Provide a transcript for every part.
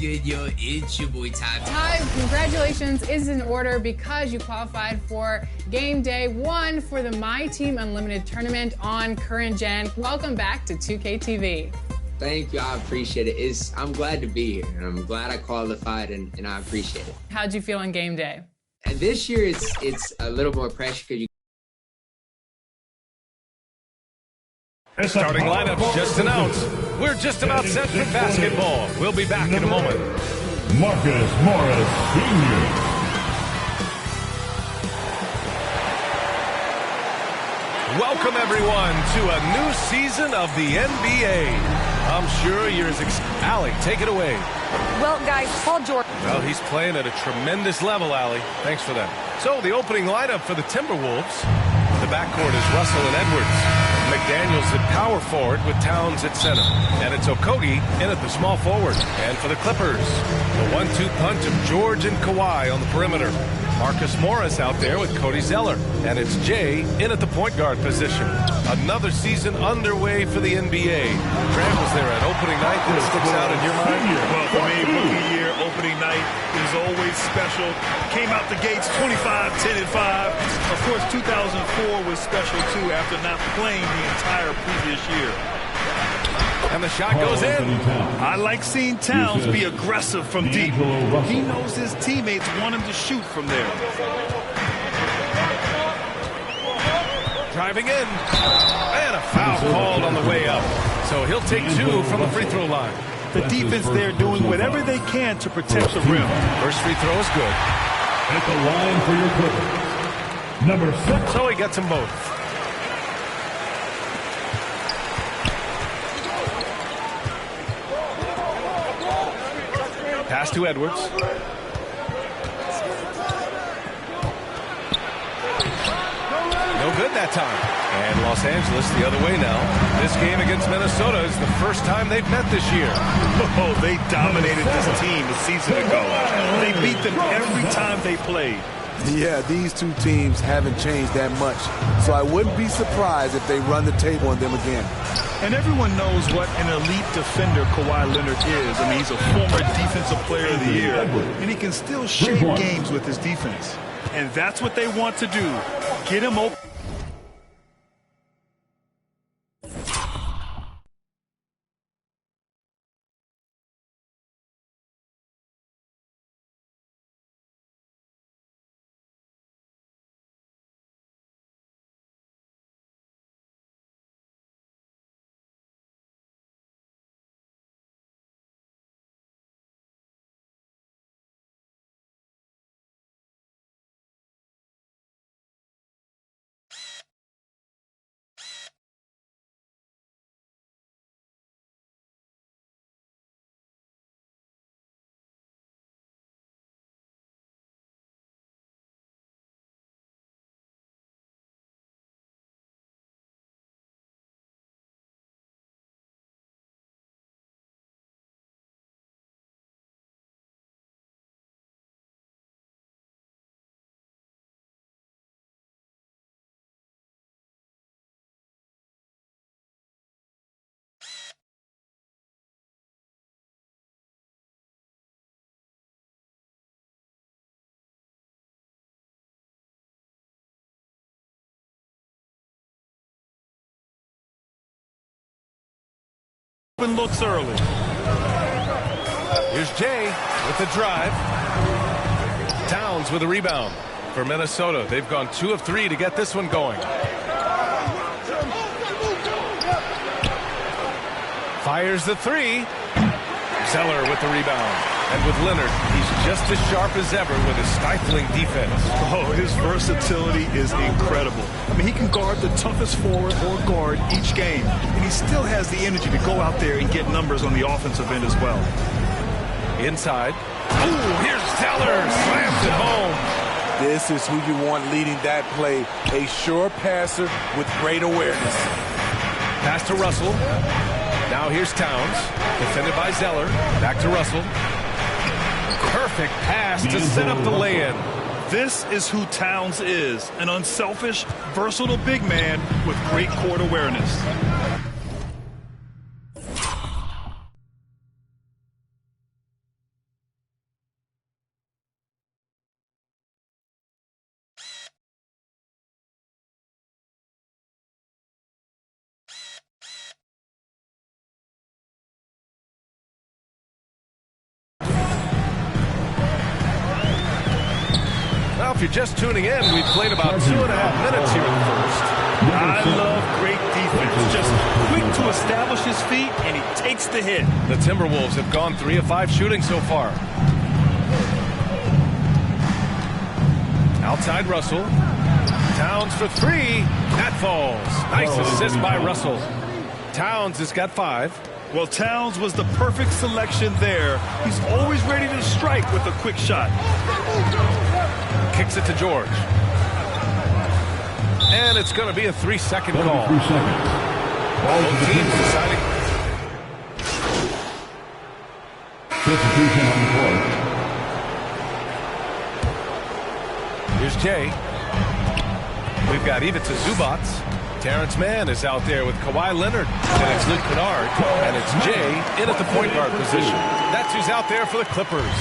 good, yo? It's your boy Ty. Ty, congratulations is in order because you qualified for game day 1 for the My Team Unlimited tournament on Current Gen. Welcome back to 2K TV. Thank you, I appreciate it. I'm glad to be here, and I'm glad I qualified, and I appreciate it. How'd you feel on game day? And this year, it's a little more pressure because you. Starting lineup just announced. We're just about set for basketball. We'll be back in a moment. Marcus Morris Sr. Welcome everyone to a new season of the NBA. I'm sure you're as Allie, take it away. Well, guys, Paul George. Well, he's playing at a tremendous level, Allie. Thanks for that. So, the opening lineup for the Timberwolves. The backcourt is Russell and Edwards. McDaniels at power forward with Towns at center. And it's Okogie in at the small forward. And for the Clippers, the 1-2 punch of George and Kawhi on the perimeter. Marcus Morris out there with Cody Zeller. And it's Jay in at the point guard position. Another season underway for the NBA. Grant, was there an opening night that sticks out in your mind? Well, for me, rookie year, opening night is always special. Came out the gates 25, 10, and 5. Of course, 2004 was special, too, after not playing the entire previous year. And the shot goes in. I like seeing Towns be aggressive from deep. He knows his teammates want him to shoot from there. Driving in. And a foul called on the way up. So he'll take 2 from the free throw line. The defense there doing whatever they can to protect the rim. First free throw is good. At the line for your Clippers, number 6. So he gets them both. Pass to Edwards. No good that time. And Los Angeles the other way now. This game against Minnesota is the first time they've met this year. Oh, they dominated this team a season ago. They beat them every time they played. Yeah, these two teams haven't changed that much. So I wouldn't be surprised if they run the table on them again. And everyone knows what an elite defender Kawhi Leonard is. I mean, he's a former defensive player of the year, and he can still shape games with his defense. And that's what they want to do. Get him open. Looks early. Here's Jay with the drive. Towns with a rebound for Minnesota. They've gone 2 of 3 to get this one going. Fires the 3. Zeller with the rebound. And with Leonard, he's just as sharp as ever with his stifling defense. Oh, his versatility is incredible. I mean, he can guard the toughest forward or guard each game. And he still has the energy to go out there and get numbers on the offensive end as well. Inside. Ooh, here's Zeller. Slams it home. This is who you want leading that play. A sure passer with great awareness. Pass to Russell. Now here's Towns. Defended by Zeller. Back to Russell. Perfect pass to set up the lay-in. This is who Towns is, an unselfish, versatile big man with great court awareness. if you're just tuning in, we've played about 2.5 minutes here in the first. I love great defense. Just quick to establish his feet, and he takes the hit. The Timberwolves have gone 3 of 5 shooting so far. Outside Russell. Towns for 3. That falls. Nice assist by Russell. Towns has got 5. Well, Towns was the perfect selection there. He's always ready to strike with a quick shot. Kicks it to George. And it's going to be a 3-second call. 3 seconds. Both teams deciding. Substitution on the court. Here's Jay. We've got Ivica Zubats. Terrence Mann is out there with Kawhi Leonard. And it's Luke Kennard. And it's Jay in at the point guard position. That's who's out there for the Clippers.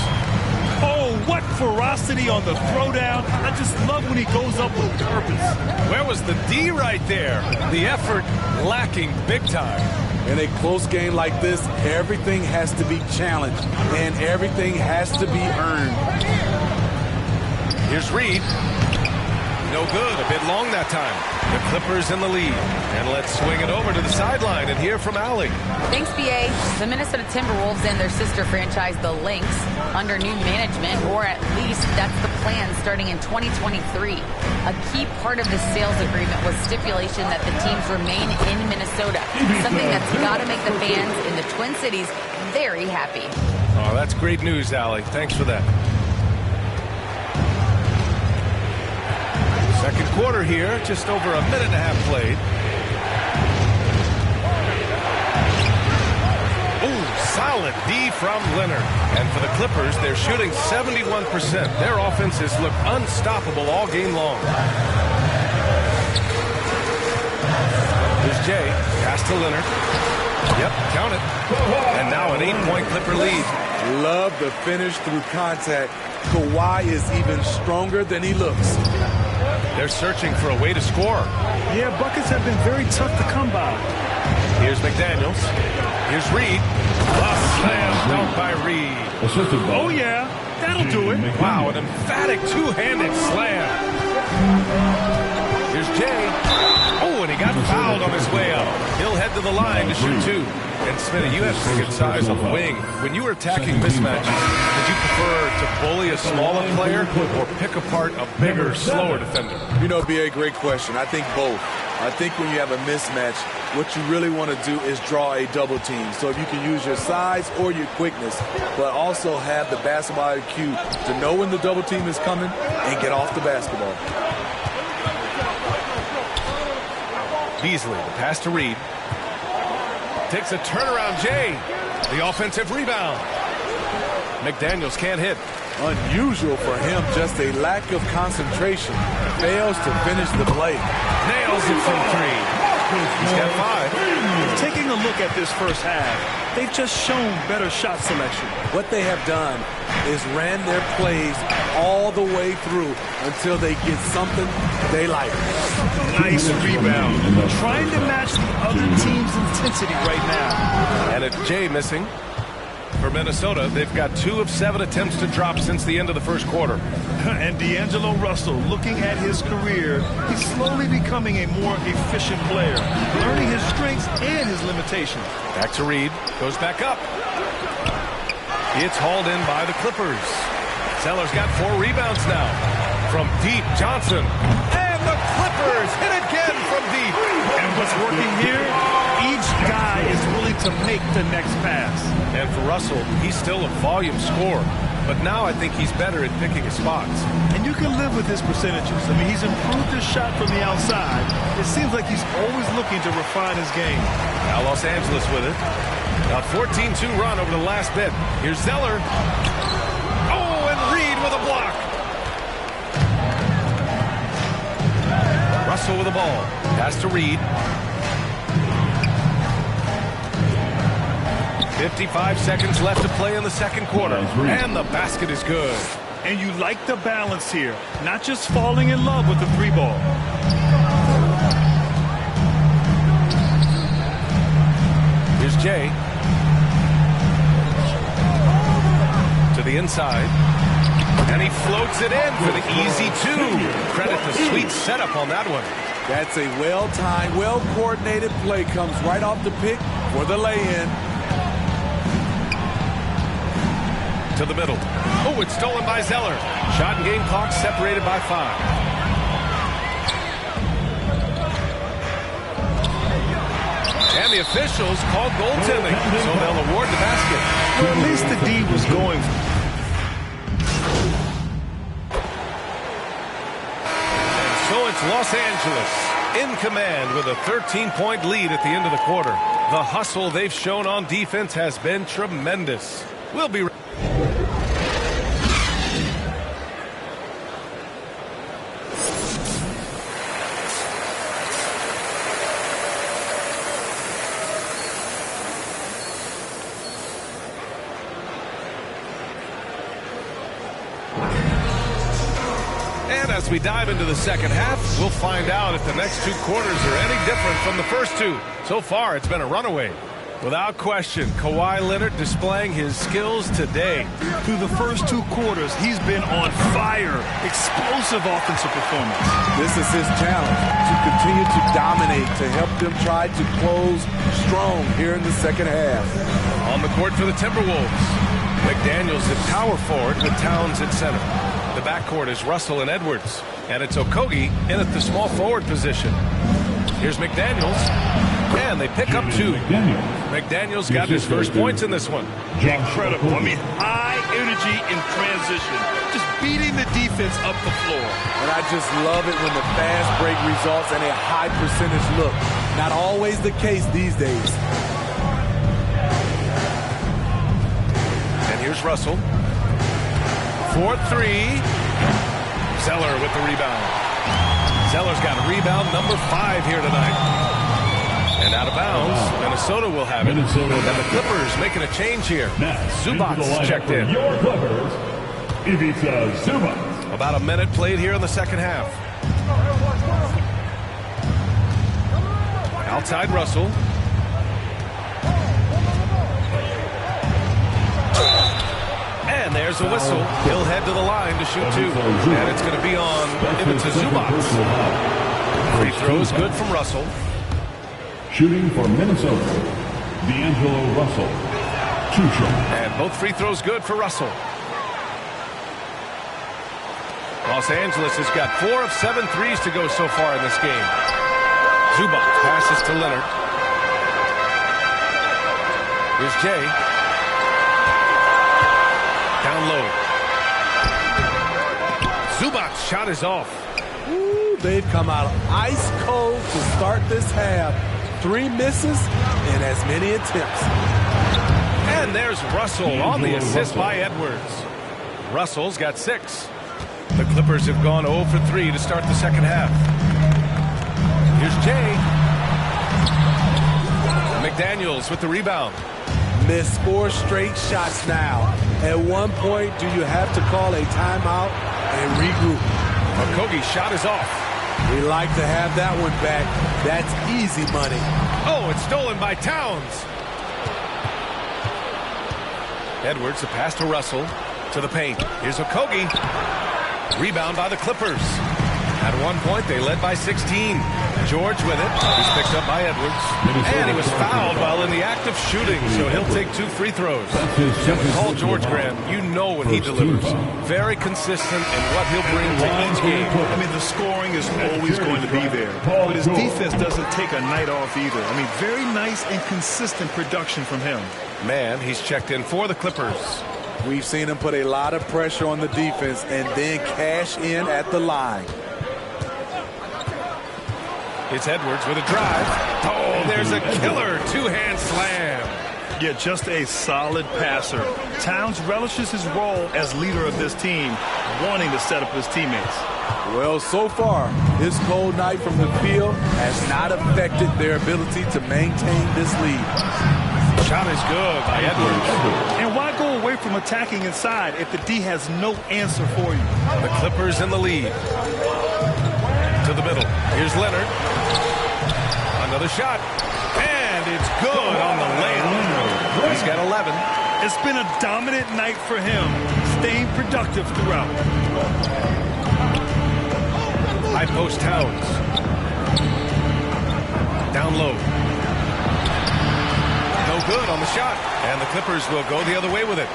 Oh, what ferocity on the throwdown. I just love when he goes up with purpose. Where was the D right there? The effort lacking big time. In a close game like this, everything has to be challenged, and everything has to be earned. Here's Reed. No good. A bit long that time. The Clippers in the lead. And let's swing it over to the sideline and hear from Allie. Thanks, BA. The Minnesota Timberwolves and their sister franchise, the Lynx, under new management, or at least that's the plan starting in 2023. A key part of the sales agreement was stipulation that the teams remain in Minnesota, something that's got to make the fans in the Twin Cities very happy. Oh, that's great news, Allie. Thanks for that. Second quarter here, just over a minute and a half played. Ooh, solid D from Leonard. And for the Clippers, they're shooting 71%. Their offenses look unstoppable all game long. Here's Jay. Pass to Leonard. Yep, count it. And now an 8-point Clipper lead. Love the finish through contact. Kawhi is even stronger than he looks. They're searching for a way to score. Yeah, buckets have been very tough to come by. Here's McDaniels. Here's Reed. A slam dunk by Reed. Oh, yeah. That'll do it. Wow, an emphatic two-handed slam. Here's Jay. Oh, and he got fouled on his way up. He'll head to the line to shoot 2. And Smitty, you have some good size on the wing. When you were attacking mismatches, did you prefer to bully a smaller player or pick apart a bigger, slower defender? You know, B.A., great question. I think both. I think when you have a mismatch, what you really want to do is draw a double team. So if you can use your size or your quickness, but also have the basketball IQ to know when the double team is coming and get off the basketball. Beasley, the pass to Reed. Takes a turnaround, Jay. The offensive rebound. McDaniels can't hit. Unusual for him, just a lack of concentration. Fails to finish the play. Nails it from 3. He's got 5. Taking a look at this first half, they've just shown better shot selection. What they have done is ran their plays all the way through until they get something they like. Nice rebound. Trying to match the other team's intensity right now. And it's Jay missing. For Minnesota, they've got 2 of 7 attempts to drop since the end of the first quarter. And D'Angelo Russell, looking at his career, he's slowly becoming a more efficient player, learning his strengths and his limitations. Back to Reed. Goes back up. It's hauled in by the Clippers. Zeller's got 4 rebounds now. From deep, Johnson. And the Clippers hit again from deep. And what's working here? Each guy is willing to make the next pass. And for Russell, he's still a volume scorer. But now I think he's better at picking his spots. And you can live with his percentages. I mean, he's improved his shot from the outside. It seems like he's always looking to refine his game. Now Los Angeles with it. A 14-2 run over the last bit. Here's Zeller. Oh, and Reed with a block. Russell with the ball. Pass to Reed. 55 seconds left to play in the second quarter. And the basket is good. And you like the balance here. Not just falling in love with the 3-ball. Here's Jay. To the inside. And he he floats it in for the easy two. Credit the sweet setup on that one. That's a well-timed, well-coordinated play. Comes right off the pick for the lay-in. To the middle. Oh, it's stolen by Zeller. Shot and game clock separated by 5. And the officials call goaltending, so they'll award the basket. Well, at least the D was going. And so it's Los Angeles in command with a 13-point lead at the end of the quarter. The hustle they've shown on defense has been tremendous. We'll be as we dive into the second half, we'll find out if the next two quarters are any different from the first two. So far, it's been a runaway. Without question, Kawhi Leonard displaying his skills today. Through the first two quarters, he's been on fire. Explosive offensive performance. This is his challenge, to continue to dominate, to help them try to close strong here in the second half. On the court for the Timberwolves, McDaniels at power forward with Towns at center. The backcourt is Russell and Edwards, and it's Okogie in at the small forward position. Here's McDaniels, and they pick up 2. McDaniels got his first points in this one. Incredible. I mean, high energy in transition. Just beating the defense up the floor. And I just love it when the fast break results in a high percentage look. Not always the case these days. And here's Russell. 4-3. Zeller with the rebound. Zeller's got rebound number 5 here tonight. And out of bounds, Minnesota will have it. And the Clippers making a change here. Zubac's checked in. Your Clippers, Ivica Zubac. About a minute played here in the second half. Outside Russell. And there's a whistle. He'll head to the line to shoot 2. And it's going to be on Ivica Zubac. Free throws good from Russell. Shooting for Minnesota, D'Angelo Russell. 2 shots. And both free throws good for Russell. Los Angeles has got 4 of 7 threes to go so far in this game. Zubac passes to Leonard. Here's Jay. Down low. Zubac's shot is off. Ooh, they've come out ice cold to start this half. 3 misses and as many attempts. And there's Russell on the assist by Edwards. Russell's got 6. The Clippers have gone 0 for 3 to start the second half. Here's Jay. McDaniels with the rebound. Missed 4 straight shots now. At one point, do you have to call a timeout and regroup? Okogie's shot is off. We like to have that one back. That's easy money. Oh, it's stolen by Towns. Edwards, a pass to Russell. To the paint. Here's Okogie. Rebound by the Clippers. At one point, they led by 16. George with it. He's picked up by Edwards. And he was fouled while in the act of shooting, so he'll take 2 free throws. Call George Graham. You know when he delivers. Very consistent in what he'll bring to each game. I mean, the scoring is always going to be there. But his defense doesn't take a night off either. I mean, very nice and consistent production from him. Man, he's checked in for the Clippers. We've seen him put a lot of pressure on the defense and then cash in at the line. It's Edwards with a drive. Oh, there's a killer 2-hand slam. Yeah, just a solid passer. Towns relishes his role as leader of this team, wanting to set up his teammates. Well, so far, this cold night from the field has not affected their ability to maintain this lead. Shot is good by Edwards. And why go away from attacking inside if the D has no answer for you? The Clippers in the lead. To the middle. Here's Leonard. Another shot. And it's good on the layup. He's got 11. It's been a dominant night for him. staying productive throughout. High post Towns. Down low. No good on the shot. And the Clippers will go the other way with it.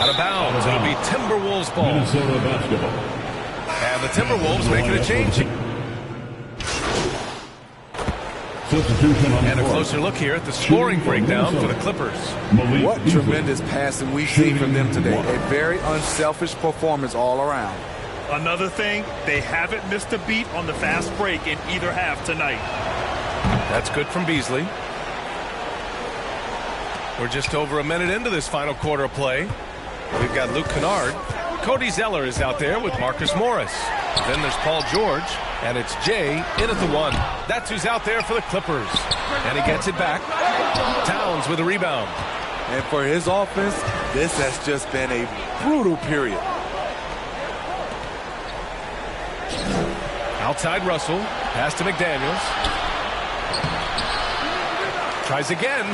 Out of bounds. It'll be Timberwolves ball. Minnesota basketball. And the Timberwolves making a change. And a closer look here at the scoring breakdown for the Clippers. What tremendous passing we've seen from them today. A very unselfish performance all around. Another thing, they haven't missed a beat on the fast break in either half tonight. That's good from Beasley. We're just over a minute into this final quarter of play. We've got Luke Kennard. Cody Zeller is out there with Marcus Morris. Then there's Paul George, and it's Jay in at the 1. That's who's out there for the Clippers. And he gets it back. Towns with a rebound. And for his offense, this has just been a brutal period. Outside Russell. Pass to McDaniels. Tries again.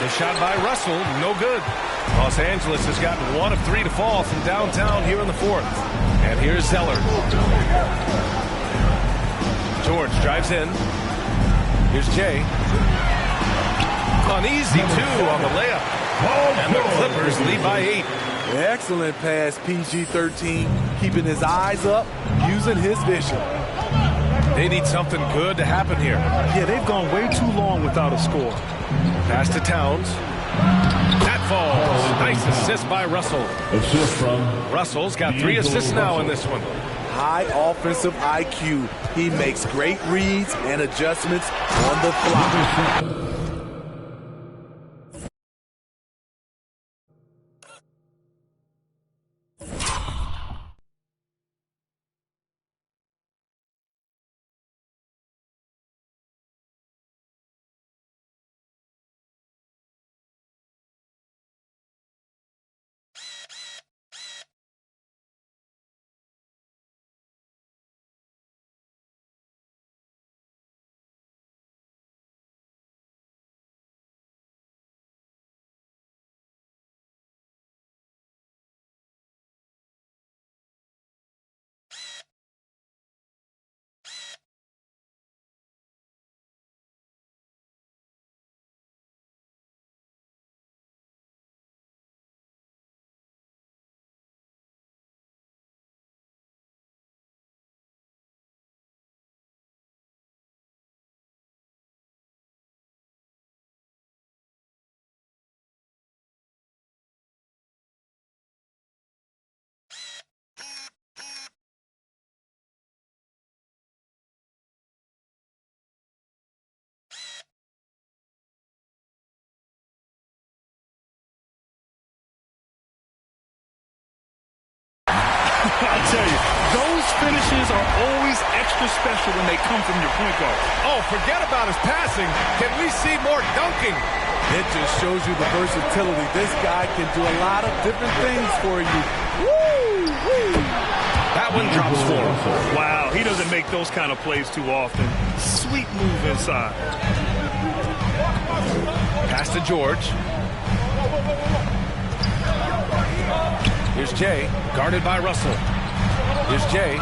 The shot by Russell, no good. Los Angeles has gotten 1 of 3 to fall from downtown here in the 4th. And here's Zeller. George drives in. Here's Jay. An easy 2 on the layup. And the Clippers lead by 8. Excellent pass, PG-13, keeping his eyes up, using his vision. They need something good to happen here. Yeah, they've gone way too long without a score. Pass to Towns. That falls. Nice assist by Russell. Assist from Russell's got 3 assists now in this one. High offensive IQ. He makes great reads and adjustments on the fly. I'll tell you, those finishes are always extra special when they come from your point guard. Oh, forget about his passing. Can we see more dunking? It just shows you the versatility. This guy can do a lot of different things for you. Woo! Woo! That one drops 4. Wow, he doesn't make those kind of plays too often. Sweet move inside. Pass to George. Here's Jay, guarded by Russell. Here's Jay.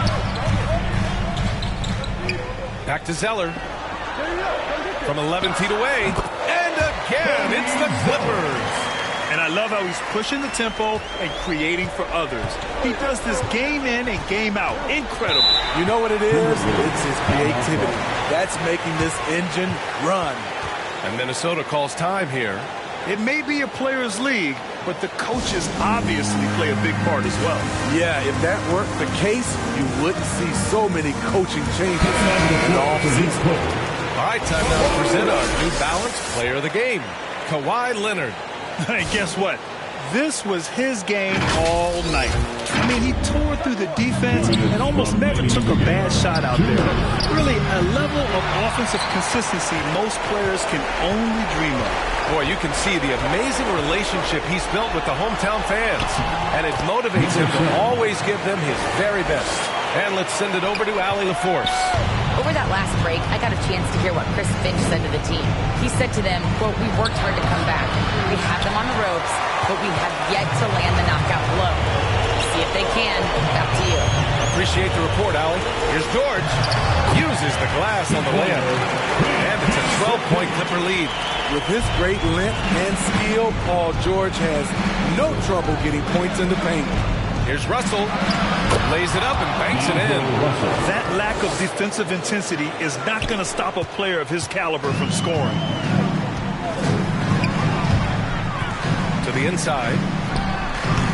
Back to Zeller. From 11 feet away. And again, it's the Clippers. And I love how he's pushing the tempo and creating for others. He does this game in and game out. Incredible. You know what it is? It's his creativity. That's making this engine run. And Minnesota calls time here. It may be a players' league, but the coaches obviously play a big part as well. Yeah, if that weren't the case, you wouldn't see so many coaching changes in the offseason. All right, time now to present our New Balance Player of the Game, Kawhi Leonard. And guess what? This was his game all night. I mean, he tore through the defense and almost never took a bad shot out there. Really, a level of offensive consistency most players can only dream of. Boy, you can see the amazing relationship he's built with the hometown fans. And it motivates him to always give them his very best. And let's send it over to Allie LaForce. Over that last break, I got a chance to hear what Chris Finch said to the team. He said to them, quote, "We worked hard to come back. We had them on the ropes, but we have yet to land the knockout blow. See if they can." Back to you. Appreciate the report, Allie. Here's George. Uses the glass on the layup. And it's a 12-point Clipper lead. With his great length and skill, Paul George has no trouble getting points in the paint. Here's Russell. Lays it up and banks it in. That lack of defensive intensity is not going to stop a player of his caliber from scoring. To the inside.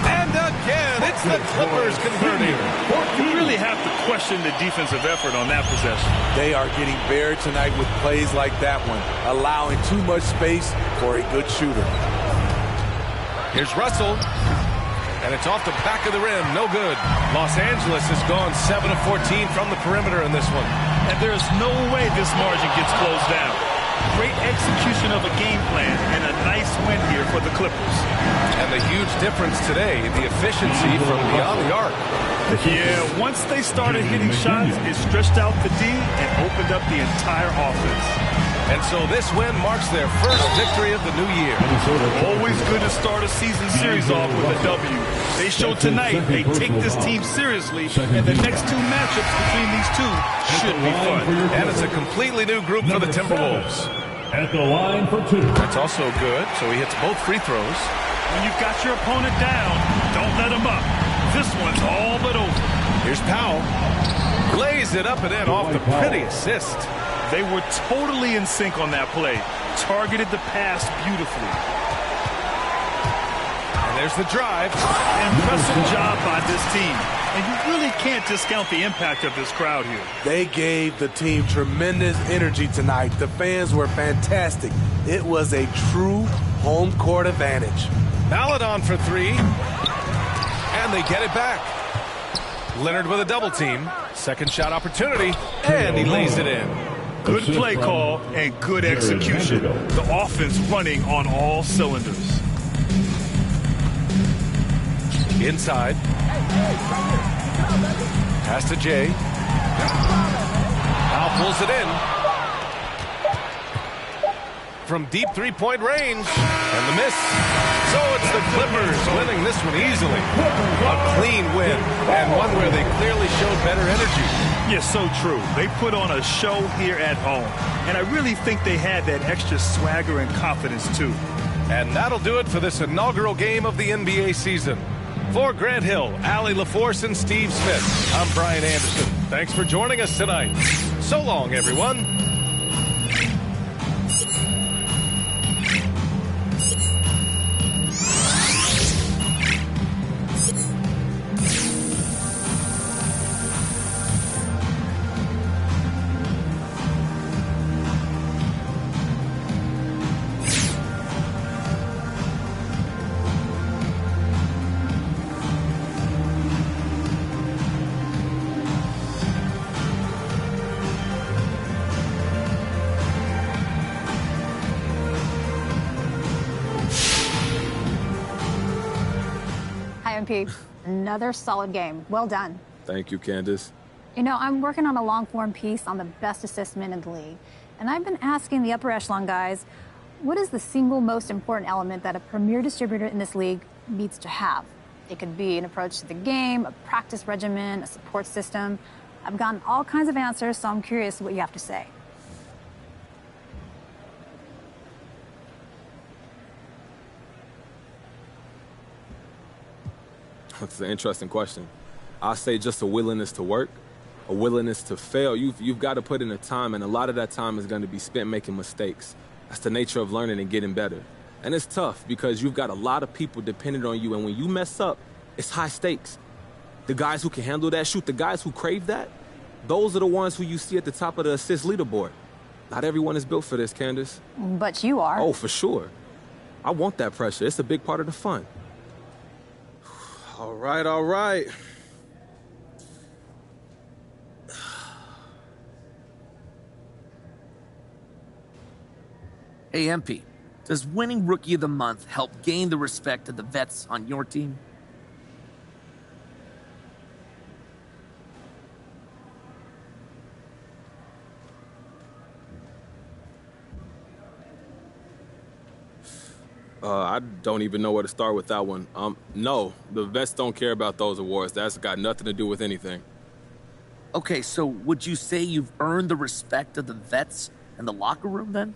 And again, it's the Clippers converting. You really have to question the defensive effort on that possession. They are getting buried tonight with plays like that one, allowing too much space for a good shooter. Here's Russell. And it's off the back of the rim. No good. Los Angeles has gone 7 of 14 from the perimeter in this one. And there's no way this margin gets closed down. Great execution of a game plan and a nice win here for the Clippers. And the huge difference today, the efficiency from beyond the arc. Yeah, once they started hitting shots, it stretched out the D and opened up the entire offense. And so this win marks their first victory of the new year. Always good to start a season series off with a W. They showed tonight they take this team seriously, and the next two matchups between these two should be fun. And it's a completely new group for the Timberwolves. At the line for two. That's also good, so he hits both free throws. When you've got your opponent down, don't let him up. This one's all but over. Here's Powell. Lays it up and in off the pretty assist. They were totally in sync on that play. Targeted the pass beautifully. And there's the drive. Impressive job by this team. And you really can't discount the impact of this crowd here. They gave the team tremendous energy tonight. The fans were fantastic. It was a true home court advantage. Ballard on for three. And they get it back. Leonard with a double team. Second shot opportunity. And he lays it in. Good play call and good execution. The offense running on all cylinders. Inside. Pass to Jay. Now pulls it in. From deep three-point range. And the miss. So it's the Clippers winning this one easily. A clean win. And one where they clearly showed better energy. Yeah, so true. They put on a show here at home. And I really think they had that extra swagger and confidence, too. And that'll do it for this inaugural game of the NBA season. For Grant Hill, Allie LaForce, and Steve Smith, I'm Brian Anderson. Thanks for joining us tonight. So long, everyone. MP, another solid game. Well done. Thank you, Candace. You know, I'm working on a long-form piece on the best assessment in the league. And I've been asking the upper echelon guys, what is the single most important element that a premier distributor in this league needs to have? It could be an approach to the game, a practice regimen, a support system. I've gotten all kinds of answers, so I'm curious what you have to say. That's an interesting question. I say just a willingness to work, a willingness to fail. You've got to put in the time, and a lot of that time is going to be spent making mistakes. That's the nature of learning and getting better. And it's tough because you've got a lot of people dependent on you, and when you mess up, it's high stakes. The guys who can handle that, shoot, the guys who crave that, those are the ones who you see at the top of the assist leaderboard. Not everyone is built for this, Candace. But you are. Oh, for sure. I want that pressure. It's a big part of the fun. All right, all right. Hey, MP, does winning Rookie of the Month help gain the respect of the vets on your team? I don't even know where to start with that one. No, the vets don't care about those awards. That's got nothing to do with anything. Okay, so would you say you've earned the respect of the vets and the locker room then?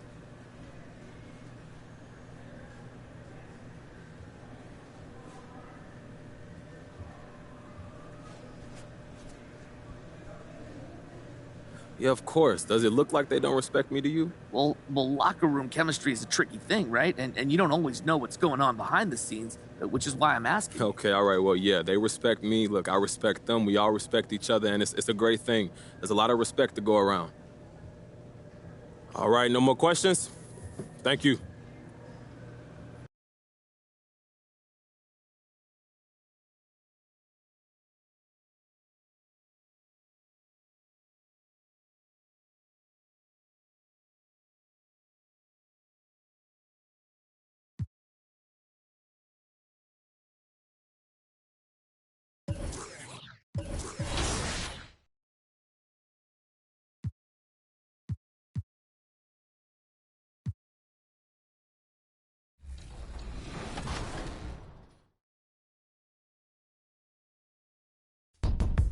Yeah, of course. Does it look like they don't respect me to you? Well, locker room chemistry is a tricky thing, right? And you don't always know what's going on behind the scenes, which is why I'm asking. Okay, all right. Well, yeah, they respect me. Look, I respect them. We all respect each other, and it's a great thing. There's a lot of respect to go around. All right, no more questions? Thank you.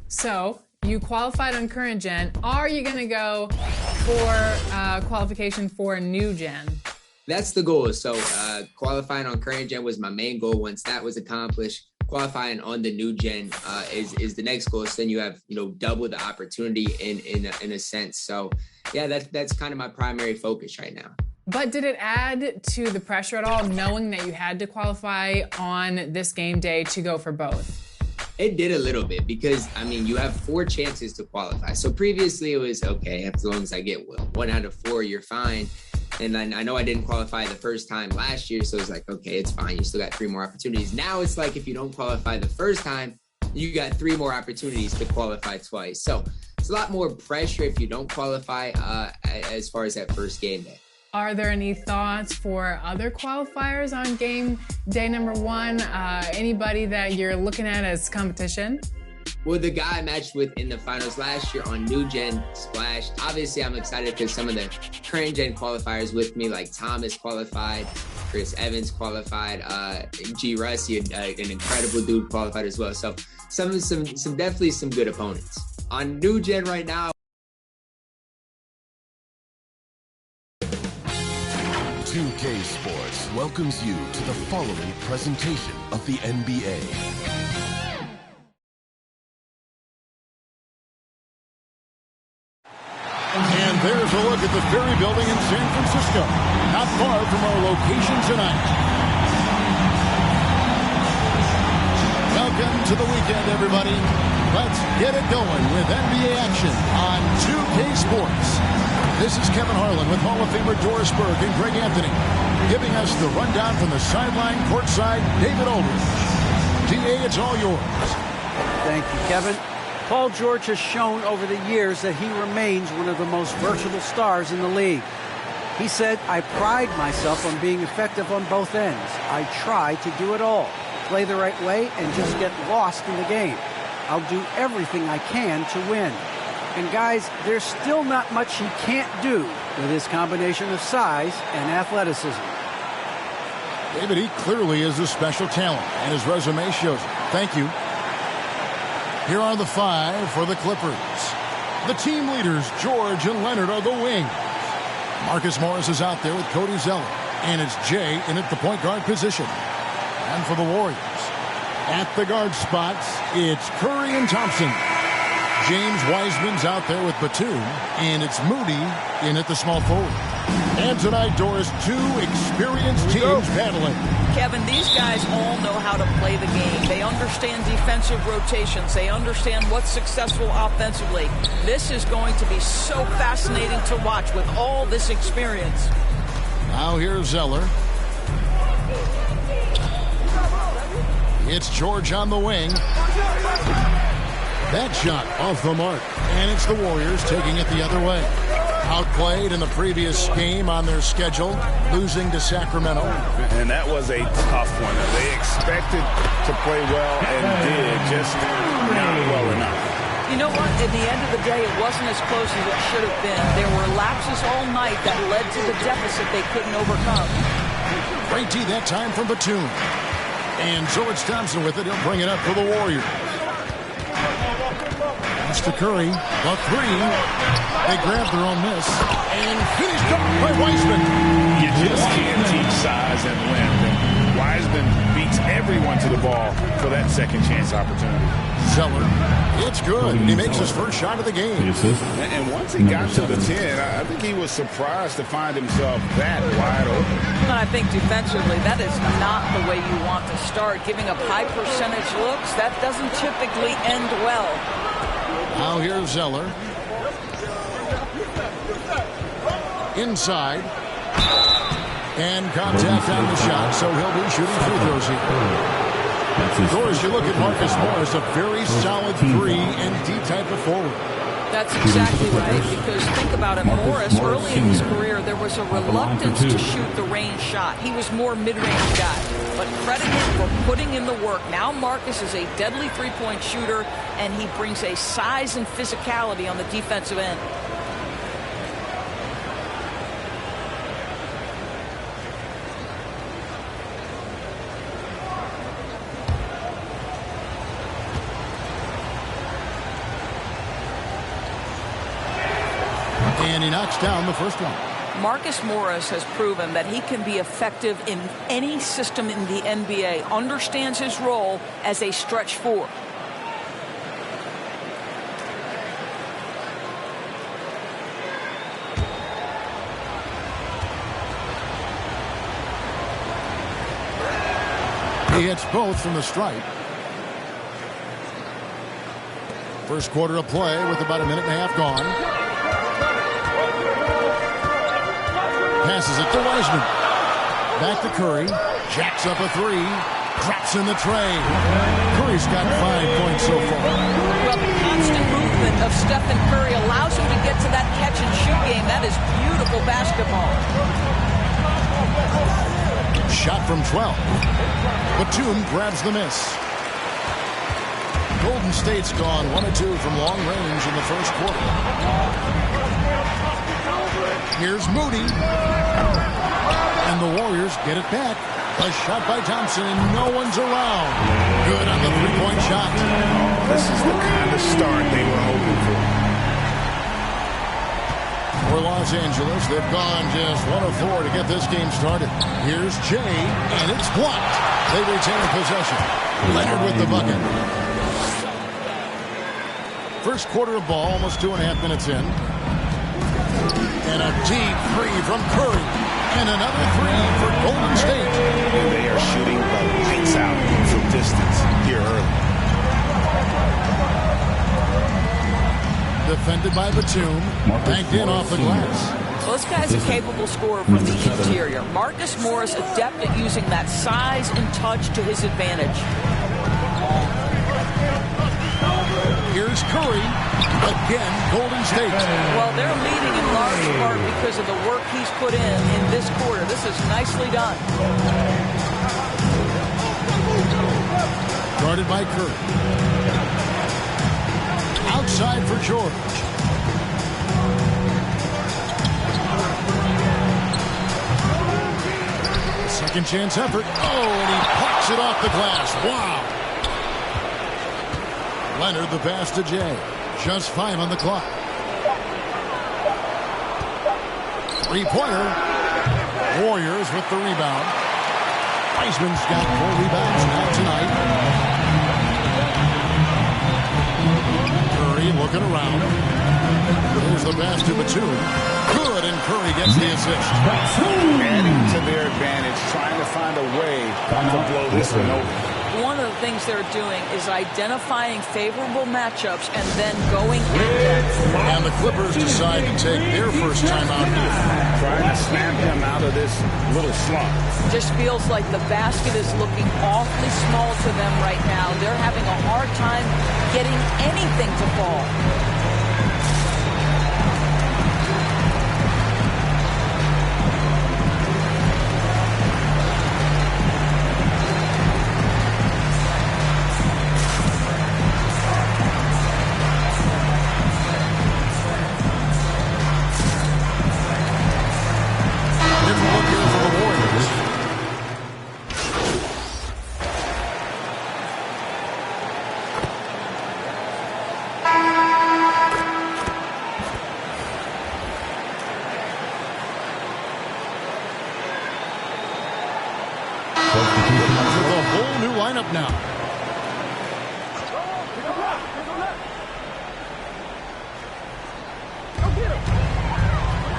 So you qualified on current gen. Are you going to go for qualification for new gen? That's the goal. So qualifying on current gen was my main goal. Once that was accomplished, qualifying on the new gen is the next goal. So then you have, double the opportunity in a sense. So yeah, that's kind of my primary focus right now. But did it add to the pressure at all, knowing that you had to qualify on this game day to go for both? It did a little bit because, you have 4 chances to qualify. So previously it was, okay, as long as I get 1 out of 4, you're fine. And then I know I didn't qualify the first time last year, so it's like, okay, it's fine. You still got 3 more opportunities. Now it's like if you don't qualify the first time, you got 3 more opportunities to qualify twice. So it's a lot more pressure if you don't qualify as far as that first game day. Are there any thoughts for other qualifiers on game day number 1? Anybody that you're looking at as competition? Well, the guy I matched with in the finals last year on new gen Splash, obviously I'm excited because some of the current gen qualifiers with me, like Thomas qualified, Chris Evans qualified, G. Rusty, an incredible dude, qualified as well. So some definitely some good opponents. On new gen right now, 2K Sports welcomes you to the following presentation of the NBA. And there's a look at the Ferry Building in San Francisco, not far from our location tonight. Welcome to the weekend, everybody. Let's get it going with NBA action on 2K Sports. This is Kevin Harlan with Hall of Famer Doris Burke and Greg Anthony, giving us the rundown from the sideline, courtside, David Aldridge. DA, it's all yours. Thank you, Kevin. Paul George has shown over the years that he remains one of the most versatile stars in the league. He said, "I pride myself on being effective on both ends. I try to do it all, play the right way, and just get lost in the game. I'll do everything I can to win." And guys, there's still not much he can't do with his combination of size and athleticism. David, he clearly is a special talent, and his resume shows it. Thank you. Here are the 5 for the Clippers. The team leaders, George and Leonard, are the wings. Marcus Morris is out there with Cody Zeller, and it's Jay in at the point guard position. And for the Warriors, at the guard spots, it's Curry and Thompson. James Wiseman's out there with Batum, and it's Moody in at the small forward. And tonight, Doris, 2 experienced teams battling. Kevin, these guys all know how to play the game. They understand defensive rotations. They understand what's successful offensively. This is going to be so fascinating to watch with all this experience. Now here's Zeller. It's George on the wing. That shot off the mark, and it's the Warriors taking it the other way. Outplayed in the previous game on their schedule, losing to Sacramento. And that was a tough one. They expected to play well and did, just not well enough. You know what? At the end of the day, it wasn't as close as it should have been. There were lapses all night that led to the deficit they couldn't overcome. Great D that time from Batum. And George Thompson with it. He'll bring it up for the Warriors. Pass to Curry. The three. They grab their own miss. And finished up by Wiseman. You just can't teach size and length. And Wiseman beats everyone to the ball for that second chance opportunity. Zeller. It's good. He makes his first shot of the game. And once he got to the 10, I think he was surprised to find himself that wide open. I think defensively, that is not the way you want to start. Giving up high percentage looks, that doesn't typically end well. Now here's Zeller. Inside. And contact on the shot, so he'll be shooting free throws here. Doris, you look at Marcus Morris, a very solid 3-and-D type of forward. That's exactly right, because think about it, Morris, early in his career, there was a reluctance to shoot the range shot. He was more mid-range guy, but credit him for putting in the work. Now Marcus is a deadly three-point shooter, and he brings a size and physicality on the defensive end. And he knocks down the first one. Marcus Morris has proven that he can be effective in any system in the NBA, understands his role as a stretch four. He hits both from the stripe. First quarter of play with about a minute and a half gone. Passes it to Wiseman. Back to Curry. Jacks up a three. Drops in the tray. Curry's got 5 points so far. Well, the constant movement of Stephen Curry allows him to get to that catch-and-shoot game. That is beautiful basketball. Shot from 12. Batum grabs the miss. Golden State's gone 1 of 2 from long range in the first quarter. Here's Moody. And the Warriors get it back. A shot by Thompson, and no one's around. Good on the three-point shot. This is the kind of start they were hoping for. For Los Angeles, they've gone just 1 of 4 to get this game started. Here's Jay, and it's blocked. They retain possession. Leonard with the bucket. First quarter of ball, almost 2.5 minutes in. And a deep three from Curry. And another three for Golden State. And they are shooting the lights out from distance here early. Defended by Batum. Banked in off the glass. Well, this guy's a capable scorer from the interior. Marcus Morris adept at using that size and touch to his advantage. Here's Curry. Again, Golden State. Well, they're leading in large part because of the work he's put in this quarter. This is nicely done. Guarded by Curry. Outside for George. Second chance effort. Oh, and he pops it off the glass. Wow. Leonard the pass to Jay. Just 5 on the clock. Three-pointer. Warriors with the rebound. Wiseman's got 4 rebounds now tonight. Curry looking around. There's the pass to Batum. Good, and Curry gets the assist. Adding to their advantage, trying to find a way to blow this one over. One of the things they're doing is identifying favorable matchups and then going at them. And the Clippers decide to take their first time out here. Trying to snap them out of this little slump. Just feels like the basket is looking awfully small to them right now. They're having a hard time getting anything to fall. Different look here for the Warriors. with a whole new lineup now.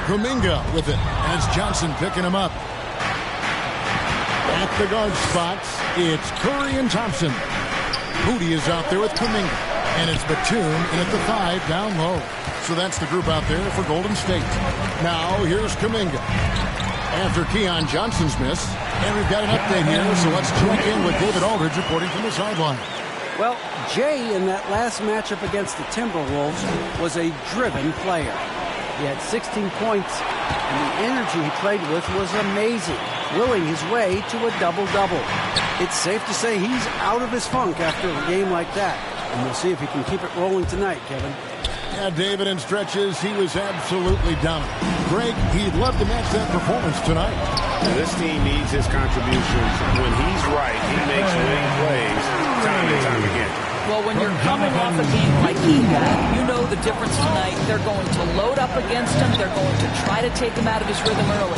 Kuminga with it, and it's Johnson picking him up. At the guard spots, it's Curry and Thompson. Moody is out there with Kuminga, and it's Batum in at the 5 down low. So that's the group out there for Golden State. Now here's Kuminga after Keon Johnson's miss, and we've got an update here, so let's check in with David Aldridge reporting from the sideline. Well, Jay in that last matchup against the Timberwolves was a driven player. He had 16 points, and the energy he played with was amazing, willing his way to a double-double. It's safe to say he's out of his funk after a game like that, and we'll see if he can keep it rolling tonight, Kevin. Yeah, David, in stretches, he was absolutely dominant. Greg, he'd love to match that performance tonight. This team needs his contributions. When he's right, he makes winning plays time and time again. Well, when you're coming off a game like he had, you know the difference tonight. They're going to load up against him. They're going to try to take him out of his rhythm early.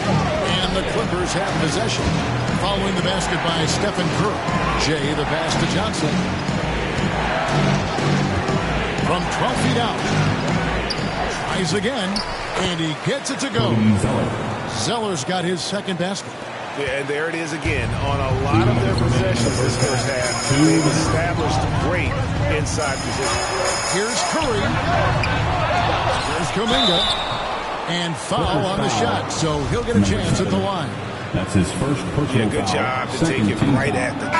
And the Clippers have possession. Following the basket by Stephen Curry. Jay the pass to Johnson. From 12 feet out. Tries again, and he gets it to go. Zeller's got his second basket. Yeah, and there it is again. On a lot of their possessions this first half, they've established great inside position. Here's Curry. Here's Kuminga. And foul on the shot, so he'll get a chance at the line. That's his first personal good job to take it right at the...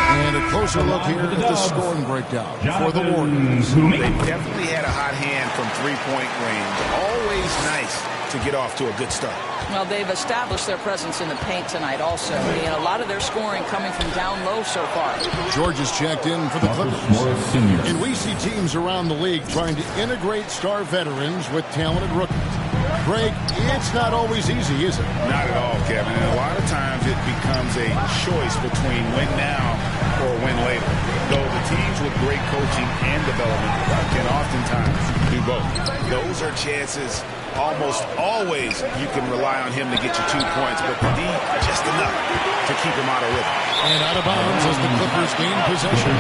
And a closer look here at the scoring breakdown for the Warriors. They definitely had a hot hand from three-point range. Always nice to get off to a good start. Well, they've established their presence in the paint tonight also. And a lot of their scoring coming from down low so far. George has checked in for the Clippers. And we see teams around the league trying to integrate star veterans with talented rookies. Greg, it's not always easy, is it? Not at all, Kevin. And a lot of times it becomes a choice between win now or win later. Though the teams with great coaching and development can oftentimes do both. Those are chances almost always you can rely on him to get you 2 points, but the D just enough to keep him out of rhythm. And out of bounds as the Clippers gain possession.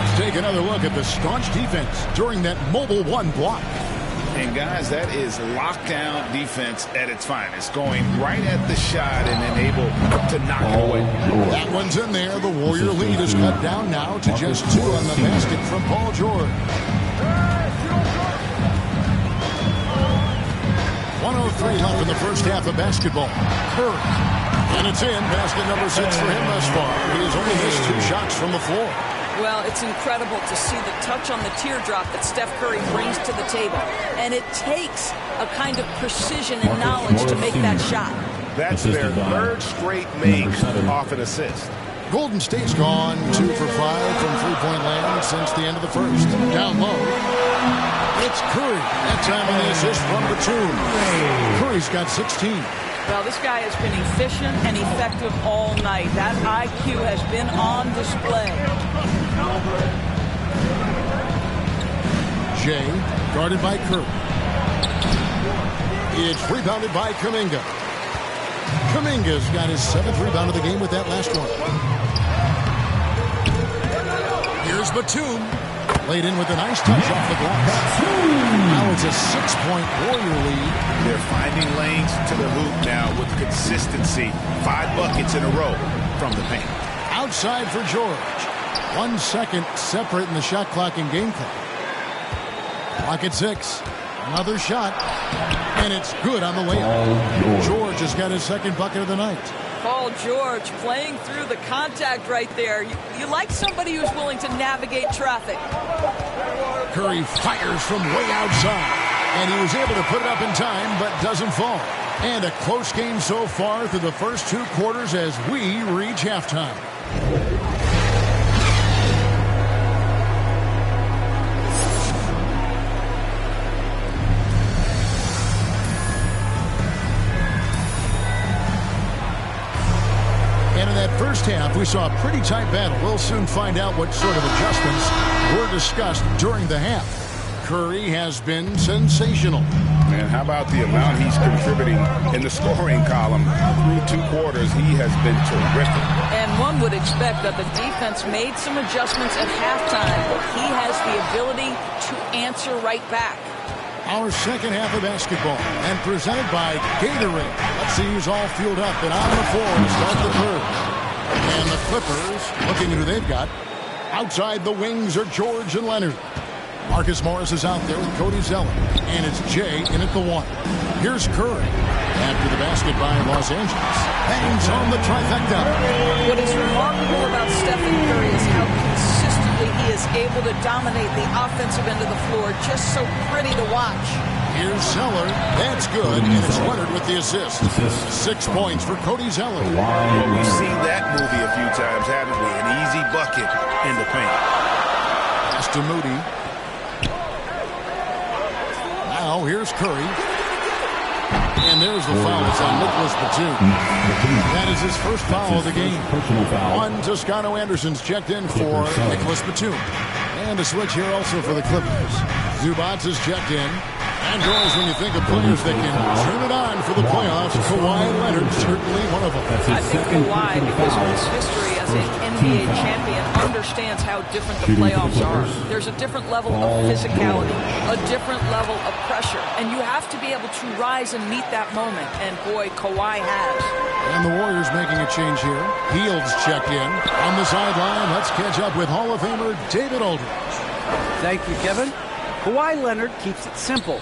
Let's take another look at the staunch defense during that mobile one block. And guys, that is lockdown defense at its finest, going right at the shot and then able to knock it away. That one's in there. The Warrior lead is cut down now to just 2 on the basket from Paul George. 1:03 left in the first half of basketball. Curry. And it's in. Basket number 6 for him thus far. He has only missed 2 shots from the floor. Well, it's incredible to see the touch on the teardrop that Steph Curry brings to the table. And it takes a kind of precision and knowledge to make that shot. That's their third straight make off an assist. Golden State's gone 2 for 5 from three-point land since the end of the first. Down low. It's Curry. That time on the assist from Batum. Curry's got 16. Well, this guy has been efficient and effective all night. That IQ has been on display. Jay, guarded by Curry. It's rebounded by Kuminga. Kuminga's got his 7th rebound of the game with that last one. Here's Batum. Laid in with a nice touch off the glass. Now it's a 6-point Warrior lead. They're finding lanes to the hoop now with consistency. 5 buckets in a row from the paint. Outside for George. 1 second separate in the shot clock and game clock. Clock at 6. Another shot. And it's good on the layup. George has got his 2nd bucket of the night. Paul George playing through the contact right there. You like somebody who's willing to navigate traffic. Curry fires from way outside. And he was able to put it up in time, but doesn't fall. And a close game so far through the first 2 quarters as we reach halftime. And in that first half, we saw a pretty tight battle. We'll soon find out what sort of adjustments were discussed during the half. Curry has been sensational. Man, how about the amount he's contributing in the scoring column? Through 2 quarters, he has been terrific. And one would expect that the defense made some adjustments at halftime, but he has the ability to answer right back. Our second half of basketball, and presented by Gatorade. Let's see who's all fueled up and on the floor to start the third. And the Clippers, looking at who they've got. Outside the wings are George and Leonard. Marcus Morris is out there with Cody Zeller. And it's Jay in at the 1. Here's Curry. After the basket by Los Angeles. Hangs on the trifecta. What is remarkable about Stephen Curry is how consistently he is able to dominate the offensive end of the floor. Just so pretty to watch. Here's Zeller. That's good. And it's Leonard with the assist. 6 points for Cody Zeller. Well, we've seen that movie a few times, haven't we? An easy bucket in the paint. Pass to Moody. Now here's Curry. And there's the foul. It's on Nicholas Batum. That is his first foul of the game. One Toscano Anderson's checked in for Nicholas Batum. And a switch here also for the Clippers. Zubac is checked in. And girls, when you think of players that can turn it on for the playoffs, Kawhi Leonard certainly one of them. I think Kawhi, because of his history as an NBA champion, understands how different the playoffs are. There's a different level of physicality, a different level of pressure, and you have to be able to rise and meet that moment, and boy, Kawhi has. And the Warriors making a change here. Hield's checked in. On the sideline, let's catch up with Hall of Famer David Aldridge. Thank you, Kevin. Kawhi Leonard keeps it simple.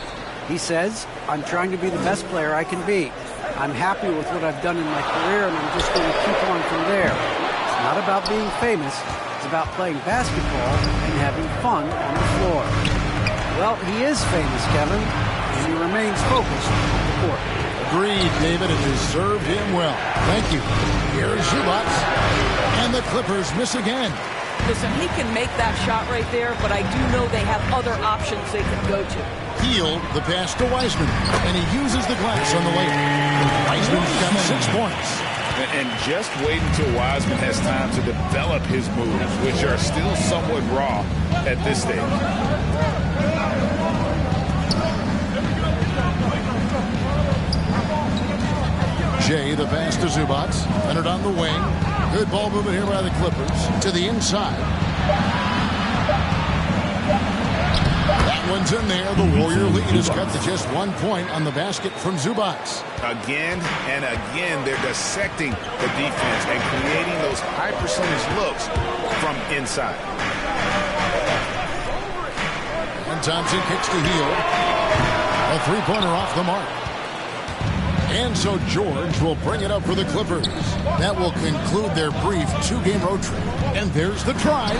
He says, I'm trying to be the best player I can be. I'm happy with what I've done in my career, and I'm just going to keep on from there. It's not about being famous. It's about playing basketball and having fun on the floor. Well, he is famous, Kevin, and he remains focused on the court. Agreed, David, and you served him well. Thank you. Here's Zubac, and the Clippers miss again. Listen, he can make that shot right there, but I do know they have other options they can go to. Hield the pass to Wiseman, and he uses the glass on the layup. Wiseman's got 6 points. And just wait until Wiseman has time to develop his moves, which are still somewhat raw at this stage. Jay, the pass to Zubac. Leonard on the wing. Good ball movement here by the Clippers. To the inside. That one's in there. The Warrior lead is cut to just 1 point on the basket from Zubac. Again and again, they're dissecting the defense and creating those high percentage looks from inside. And Thompson kicks to Hield. A 3-pointer off the mark. And so George will bring it up for the Clippers. That will conclude their brief 2-game road trip. And there's the drive.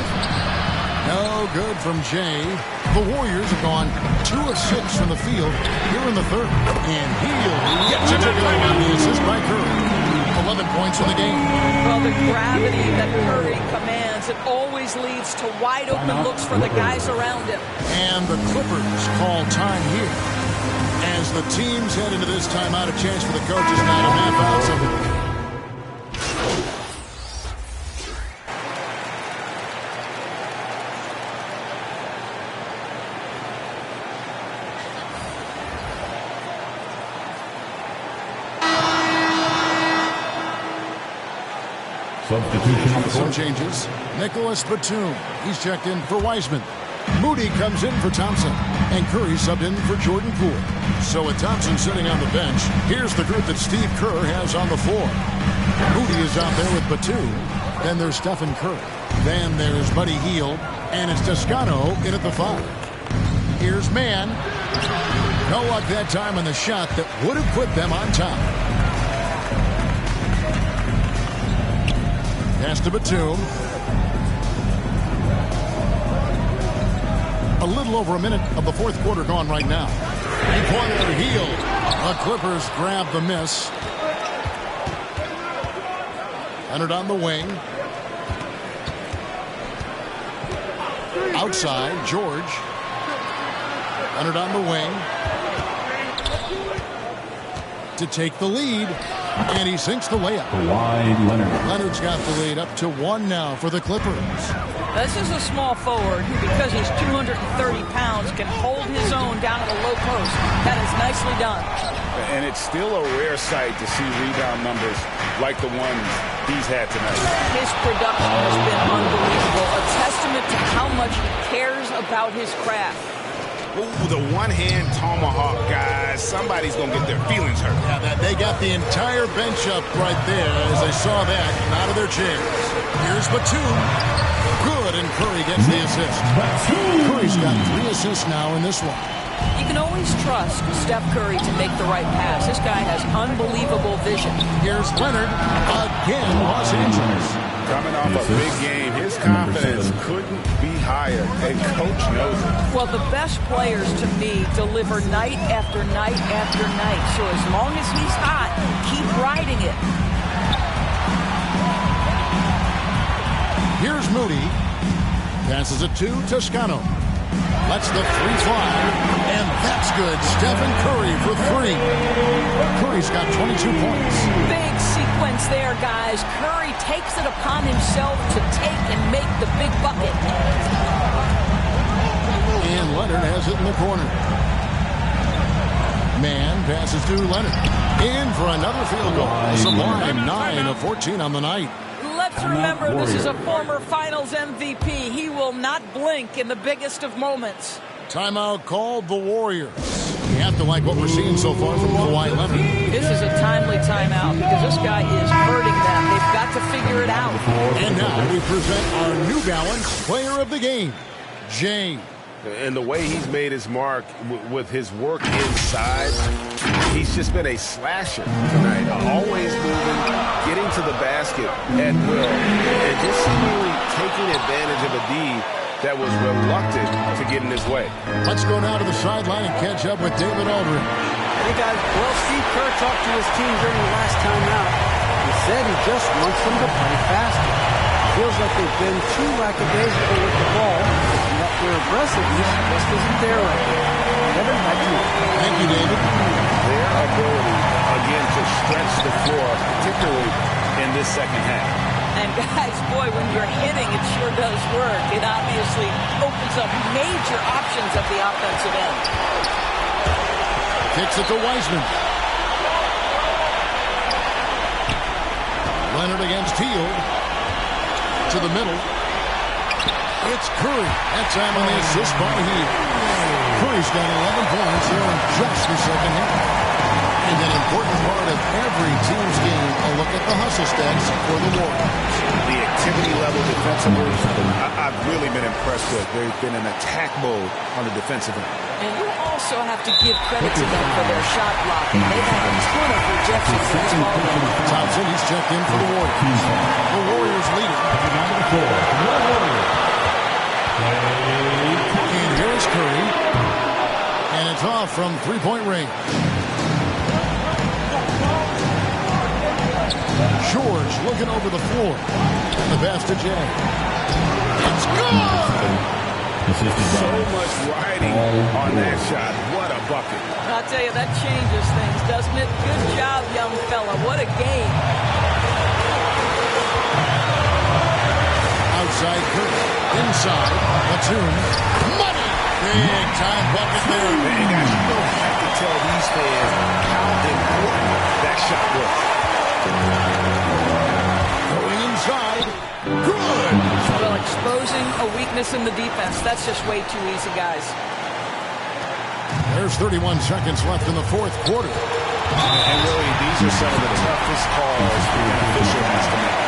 No good from Jay. The Warriors have gone 2 of 6 from the field here in the third. And Hield gets it to go on the assist by Curry. 11 points in the game. Well, the gravity that Curry commands, it always leads to wide open looks for the guys around him. And the Clippers call time here. As the teams head into this timeout, a chance for the coaches now to map out something. Substitution. Some changes. Nicholas Batum. He's checked in for Wiseman. Moody comes in for Thompson. And Curry subbed in for Jordan Poole. So with Thompson sitting on the bench, here's the group that Steve Kerr has on the floor. Moody is out there with Batum. Then there's Stephen Curry. Then there's Buddy Hield. And it's Toscano in at the 5. Here's Mann. No luck that time on the shot that would have put them on top. Pass to Batum. A little over a minute of the fourth quarter gone right now. 3-pointer Hield. The Clippers grab the miss. Leonard on the wing. Outside, George. Leonard on the wing. To take the lead. And he sinks the layup. Kawhi Leonard. Leonard's got the lead up to 1 now for the Clippers. This is a small forward who, because he's 230 pounds, can hold his own down at a low post. That is nicely done. And it's still a rare sight to see rebound numbers like the ones he's had tonight. His production has been unbelievable, a testament to how much he cares about his craft. Ooh, the one-hand tomahawk, guys. Somebody's going to get their feelings hurt. Yeah, they got the entire bench up right there as they saw that out of their chairs. Here's Batum. Good, and Curry gets the assist. Curry's got 3 assists now in this one. You can always trust Steph Curry to make the right pass. This guy has unbelievable vision. Here's Leonard. Again, Los Angeles. Coming off a big game, his confidence couldn't be higher, and Coach knows it. Well, the best players, to me, deliver night after night after night. So as long as he's hot, keep riding it. Here's Moody. Passes it to Toscano. Lets the 3 fly, and that's good. Stephen Curry for 3. Curry's got 22 points. Big sequence there, guys. Curry takes it upon himself to take and make the big bucket. And Leonard has it in the corner. Man passes to Leonard. In for another field goal. Sublime 9 of 14 on the night. Let's remember, this is a former Finals MVP. He will not blink in the biggest of moments. Timeout called the Warriors. You have to like what we're seeing so far from Kawhi Leonard. This is a timely timeout because this guy is hurting them. They've got to figure it out. And now we present our New Balance Player of the Game, James. And the way he's made his mark with his work inside, he's just been a slasher tonight. Always moving, getting to the basket at will, and just seemingly taking advantage of a D that was reluctant to get in his way. Let's go now to the sideline and catch up with David Aldridge. Hey, guys, well, Steve Kerr talked to his team during the last time out. He said he just wants them to play faster. Feels like they've been too lackadaisical with the ball, and that their aggressiveness just isn't there right now. Kevin, back to you. Thank you, David. Their ability, again, to stretch the floor, particularly in this second half. And guys, boy, when you're hitting, it sure does work. It obviously opens up major options at the offensive end. Kicks it to Wiseman. Leonard against Hield. To the middle. It's Curry. That time on the assist by Hield. Curry's got 11 points here in just the second half. And an important part of every team's game, a look at the hustle stats for the Warriors. The activity level defensively, I've really been impressed with. They've been in attack mode on the defensive end. And you also have to give credit to them for their shot blocking. They've had a ton of rejections in this ball game. Thompson, he's checked in for the Warriors. The Warriors leader. And here's Curry. And it's off from three-point range. George looking over the floor. And the pass to Jay. It's good! So much riding on that shot. What a bucket. I'll tell you, that changes things, doesn't it? Good job, young fella. What a game. Outside Curry. Inside. Batum. Money! Big time bucket there. And guys, you don't have to tell these fans how important that shot was. Going inside. Good! Well, exposing a weakness in the defense. That's just way too easy, guys. There's 31 seconds left in the fourth quarter. And really, these are some of the toughest calls an official has to make.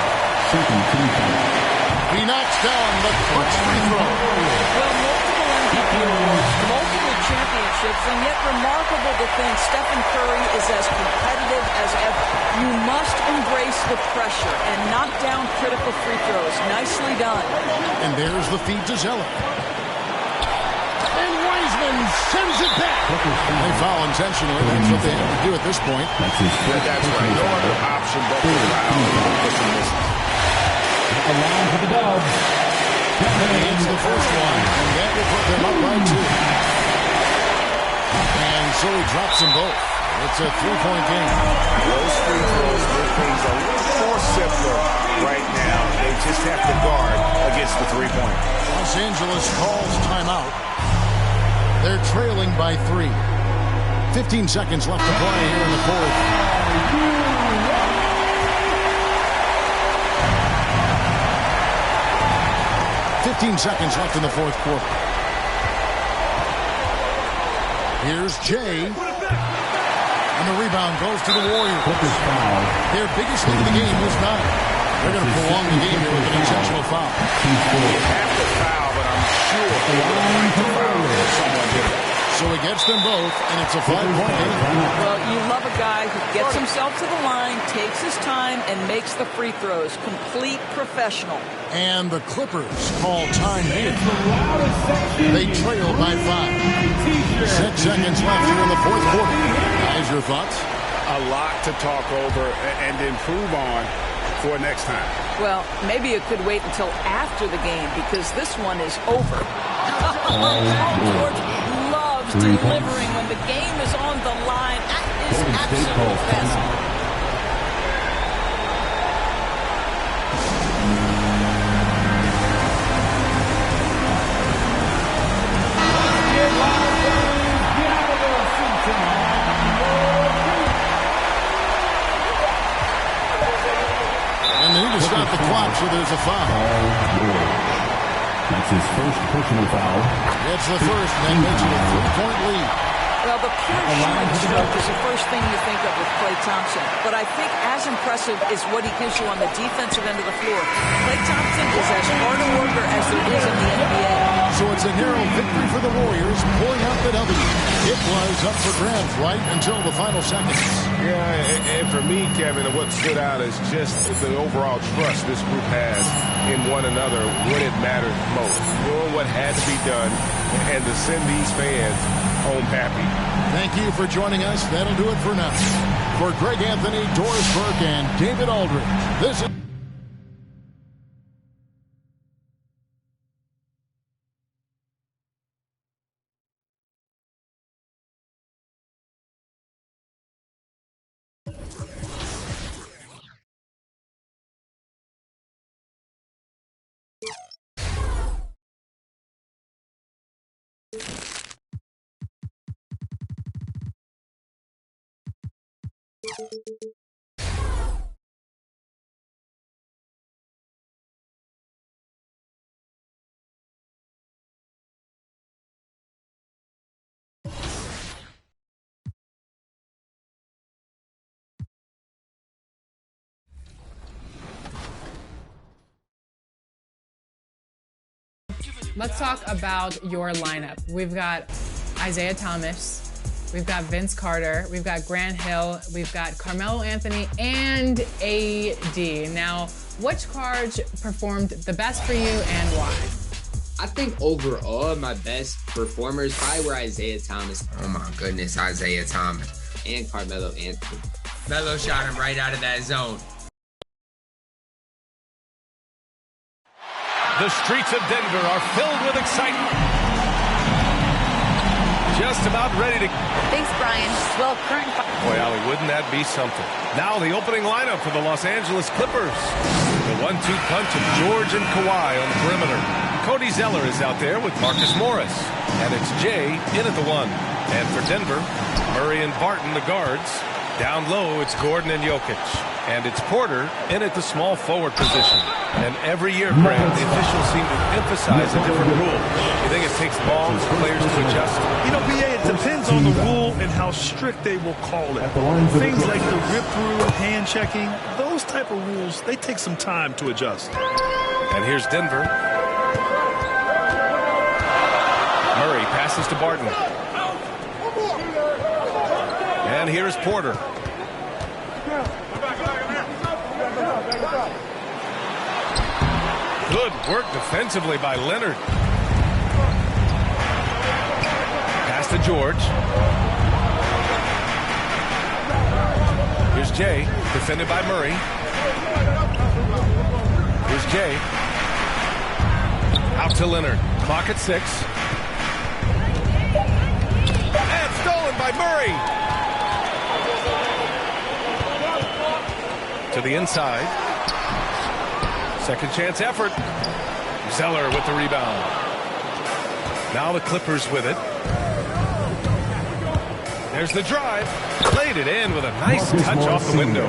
He knocks down the clutch free throw. Well, multiple MVP awards, multiple championships, and yet remarkable to think Stephen Curry is as competitive as ever. You must embrace the pressure and knock down critical free throws. Nicely done. And there's the feed to Zeller. And Wiseman sends it back. They foul intentionally. That's what they have to do at this point. That's right. No other option but to foul. Along for the Dubs. It's the first one, and that will put them up by 2. And so he drops them both. It's a three-point game. Those free throws make things a little more simpler right now. They just have to guard against the three-point. Los Angeles calls timeout. They're trailing by 3. 15 seconds left to play here in the fourth. 15 seconds left in the fourth quarter. Here's Jay. And the rebound goes to the Warriors. Their biggest lead of the game was 9. They're going to prolong the game here with an intentional foul. Have to foul, but I'm sure they would like to foul if someone did it. So he gets them both, and it's a 5-point game. Well, you love a guy who gets himself to the line, takes his time, and makes the free throws. Complete professional. And the Clippers call time here. They trail by 5. 6 seconds left here in the fourth quarter. Guys, your thoughts? A lot to talk over and improve on for next time. Well, maybe it could wait until after the game because this one is over. George loves delivering when the game is on the line. That is absolute best. And they need to stop the clock, so there's a foul. That's his first personal foul. It's the first, and that makes it a 3-point lead. Well, the pure shooting stroke is the first thing you think of with Klay Thompson. But I think as impressive is what he gives you on the defensive end of the floor. Klay Thompson is as hard a worker as there is in the NBA. So it's a narrow victory for the Warriors, pulling out the W. It was up for grabs right until the final seconds. Yeah, and for me, Kevin, what stood out is just the overall trust this group has in one another when it mattered most. Doing what had to be done and to send these fans home happy. Thank you for joining us. That'll do it for now. For Greg Anthony, Doris Burke, and David Aldridge, this is... Let's talk about your lineup. We've got Isaiah Thomas, we've got Vince Carter, we've got Grant Hill, we've got Carmelo Anthony, and AD. Now, which cards performed the best for you and why? I think overall, my best performers probably were Isaiah Thomas. Oh my goodness, Isaiah Thomas. And Carmelo Anthony. Melo shot him right out of that zone. The streets of Denver are filled with excitement. Just about ready to... Thanks, Brian. Well, current... Boy, Allie, wouldn't that be something? Now the opening lineup for the Los Angeles Clippers. The 1-2 punch of George and Kawhi on the perimeter. Cody Zeller is out there with Marcus Morris. And it's Jay in at the 1. And for Denver, Murray and Barton, the guards. Down low, it's Gordon and Jokic. And it's Porter in at the small forward position. And every year, Graham, the officials seem to emphasize a different rule. You think it takes long for players to adjust? You know, BA, it depends on the rule and how strict they will call it. Things like the rip-through, hand-checking, those type of rules, they take some time to adjust. And here's Denver. Murray passes to Barton. And here's Porter. Good work defensively by Leonard. Pass to George. Here's Jay, defended by Murray. Here's Jay. Out to Leonard. Clock at 6. And stolen by Murray. To the inside. Second chance effort. Zeller with the rebound. Now the Clippers with it. There's the drive. Played it in with a nice touch off the window.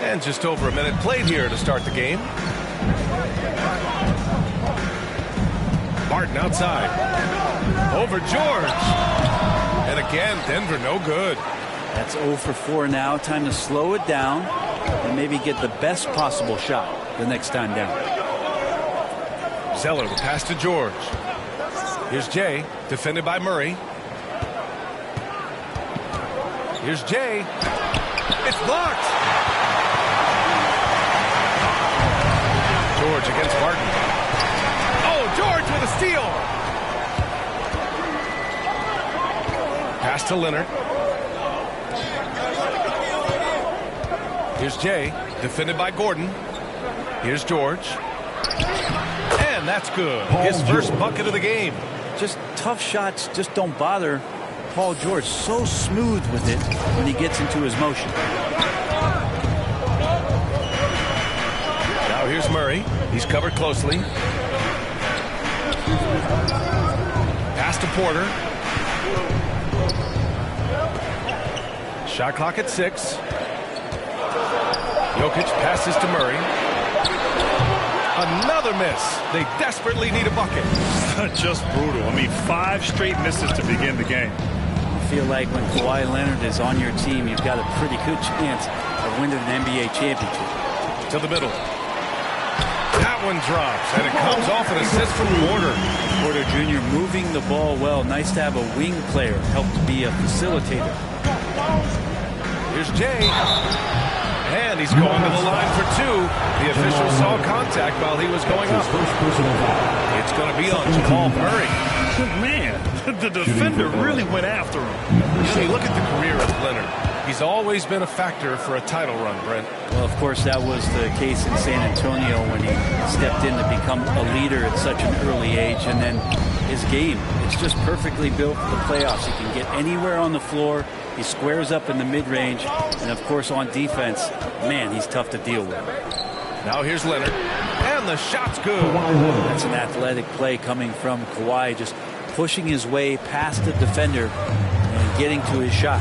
And just over a minute played here to start the game. Martin outside. Over George. And again, Denver no good. That's 0 for 4 now. Time to slow it down and maybe get the best possible shot the next time down. Zeller, the pass to George. Here's Jay, defended by Murray. Here's Jay. It's blocked. George against Martin. Oh, George with a steal. Pass to Leonard. Here's Jay, defended by Gordon. Here's George. And that's good. His first bucket of the game. Just tough shots just don't bother Paul George. So smooth with it when he gets into his motion. Now here's Murray. He's covered closely. Pass to Porter. Shot clock at 6. Jokic passes to Murray. Another miss. They desperately need a bucket. Just brutal. I mean, 5 straight misses to begin the game. I feel like when Kawhi Leonard is on your team, you've got a pretty good chance of winning an NBA championship. To the middle. That one drops, and it comes off an assist from Porter. Porter Jr. moving the ball well. Nice to have a wing player help to be a facilitator. Here's Jay. And he's going to the line for 2. The official saw contact while he was going up. It's going to be on Jamal Murray. Man, the defender really went after him. You look at the career of Leonard. He's always been a factor for a title run, Brent. Well, of course, that was the case in San Antonio when he stepped in to become a leader at such an early age. And then his game, it's just perfectly built for the playoffs. He can get anywhere on the floor. He squares up in the mid-range. And, of course, on defense, man, he's tough to deal with. Now here's Leonard. And the shot's good. That's an athletic play coming from Kawhi, just pushing his way past the defender and getting to his shot.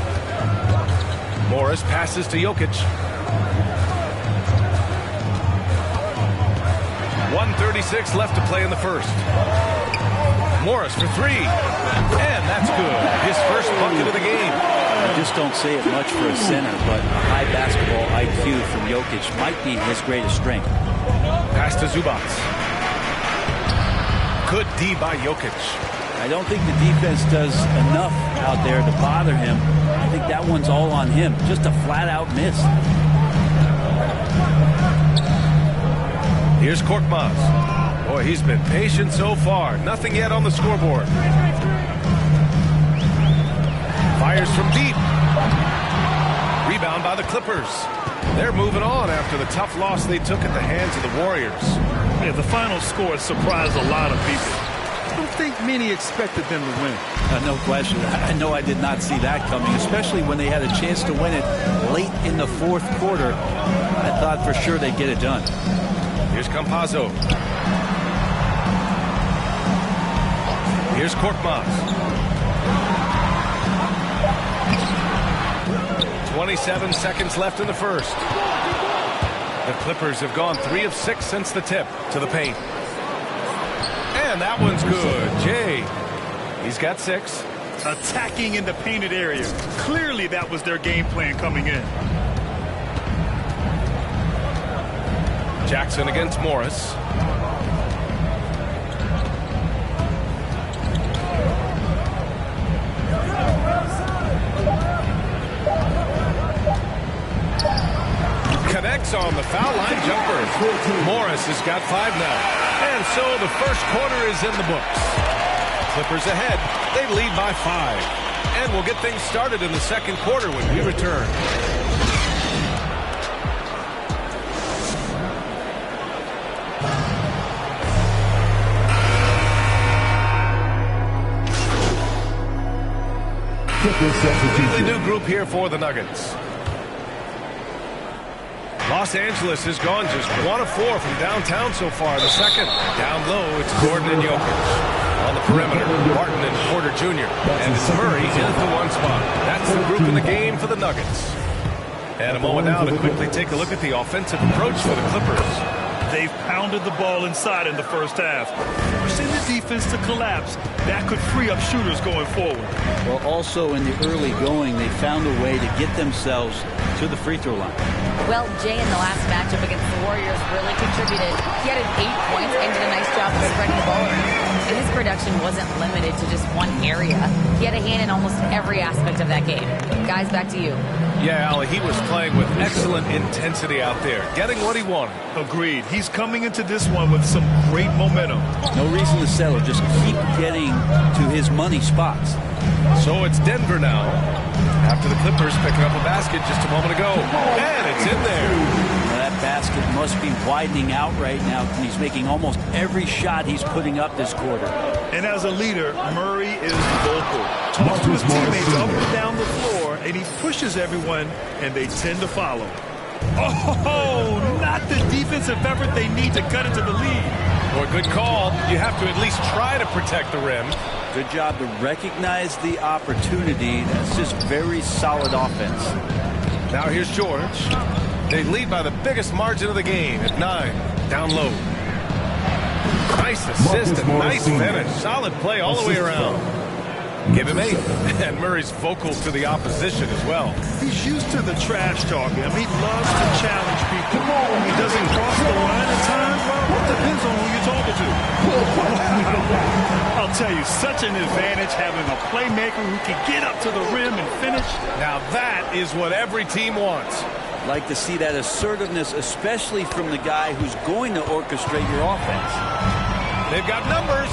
Morris passes to Jokic. 1:36 left to play in the first. Morris for 3. And that's good. His first bucket of the game. I just don't say it much for a center, but a high basketball IQ from Jokic might be his greatest strength. Pass to Zubac. Good D by Jokic. I don't think the defense does enough out there to bother him. I think that one's all on him. Just a flat-out miss. Here's Korkmaz. Boy, he's been patient so far. Nothing yet on the scoreboard. Fires from deep. Rebound by the Clippers. They're moving on after the tough loss they took at the hands of the Warriors. Yeah, the final score surprised a lot of people. I don't think many expected them to win. No question. I know I did not see that coming, especially when they had a chance to win it late in the fourth quarter. I thought for sure they'd get it done. Here's Campazzo. Here's Korkmaz. 27 seconds left in the first. The Clippers have gone 3 of 6 since the tip to the paint. And that one's good. Jay, he's got 6. Attacking in the painted area. Clearly that was their game plan coming in. Jackson against Morris. Connects on the foul line jumper. Morris has got 5 now. And so the first quarter is in the books. Clippers ahead. They lead by 5. And we'll get things started in the second quarter when we return. The new group here for the Nuggets. Los Angeles has gone just 1 of 4 from downtown so far in the second. Down low, it's Gordon and Jokic. On the perimeter, Martin and Porter Jr. And it's Murray in at the 1 spot. That's the group in the game for the Nuggets. And a moment now to quickly take a look at the offensive approach for the Clippers. They've pounded the ball inside in the first half, forcing the defense to collapse. That could free up shooters going forward. Well, also in the early going, they found a way to get themselves to the free throw line. Well, Jay in the last matchup against the Warriors really contributed. He had 8 points and did a nice job of spreading the ball around. And his production wasn't limited to just one area. He had a hand in almost every aspect of that game. Guys, back to you. Yeah, Allie, he was playing with excellent intensity out there, getting what he wanted. Agreed. He's coming into this one with some great momentum. No reason to settle. Just keep getting to his money spots. So it's Denver now, after the Clippers picking up a basket just a moment ago. And it's in there. That basket must be widening out right now. He's making almost every shot he's putting up this quarter. And as a leader, Murray is vocal. Talks to his teammates up and down the floor, and he pushes everyone, and they tend to follow. Oh, not the defensive effort they need to cut into the lead. Well, good call. You have to at least try to protect the rim. Good job to recognize the opportunity. That's just very solid offense. Now here's George. They lead by the biggest margin of the game at 9. Down low. Nice assist and nice finish. Solid play all the way around. Give him 8. And Murray's vocal to the opposition as well. He's used to the trash talking. I mean, he loves to challenge people. He doesn't cross the line at times. Well, it depends on who you're talking to. I'll tell you, such an advantage having a playmaker who can get up to the rim and finish. Now that is what every team wants. Like to see that assertiveness, especially from the guy who's going to orchestrate your offense. They've got numbers.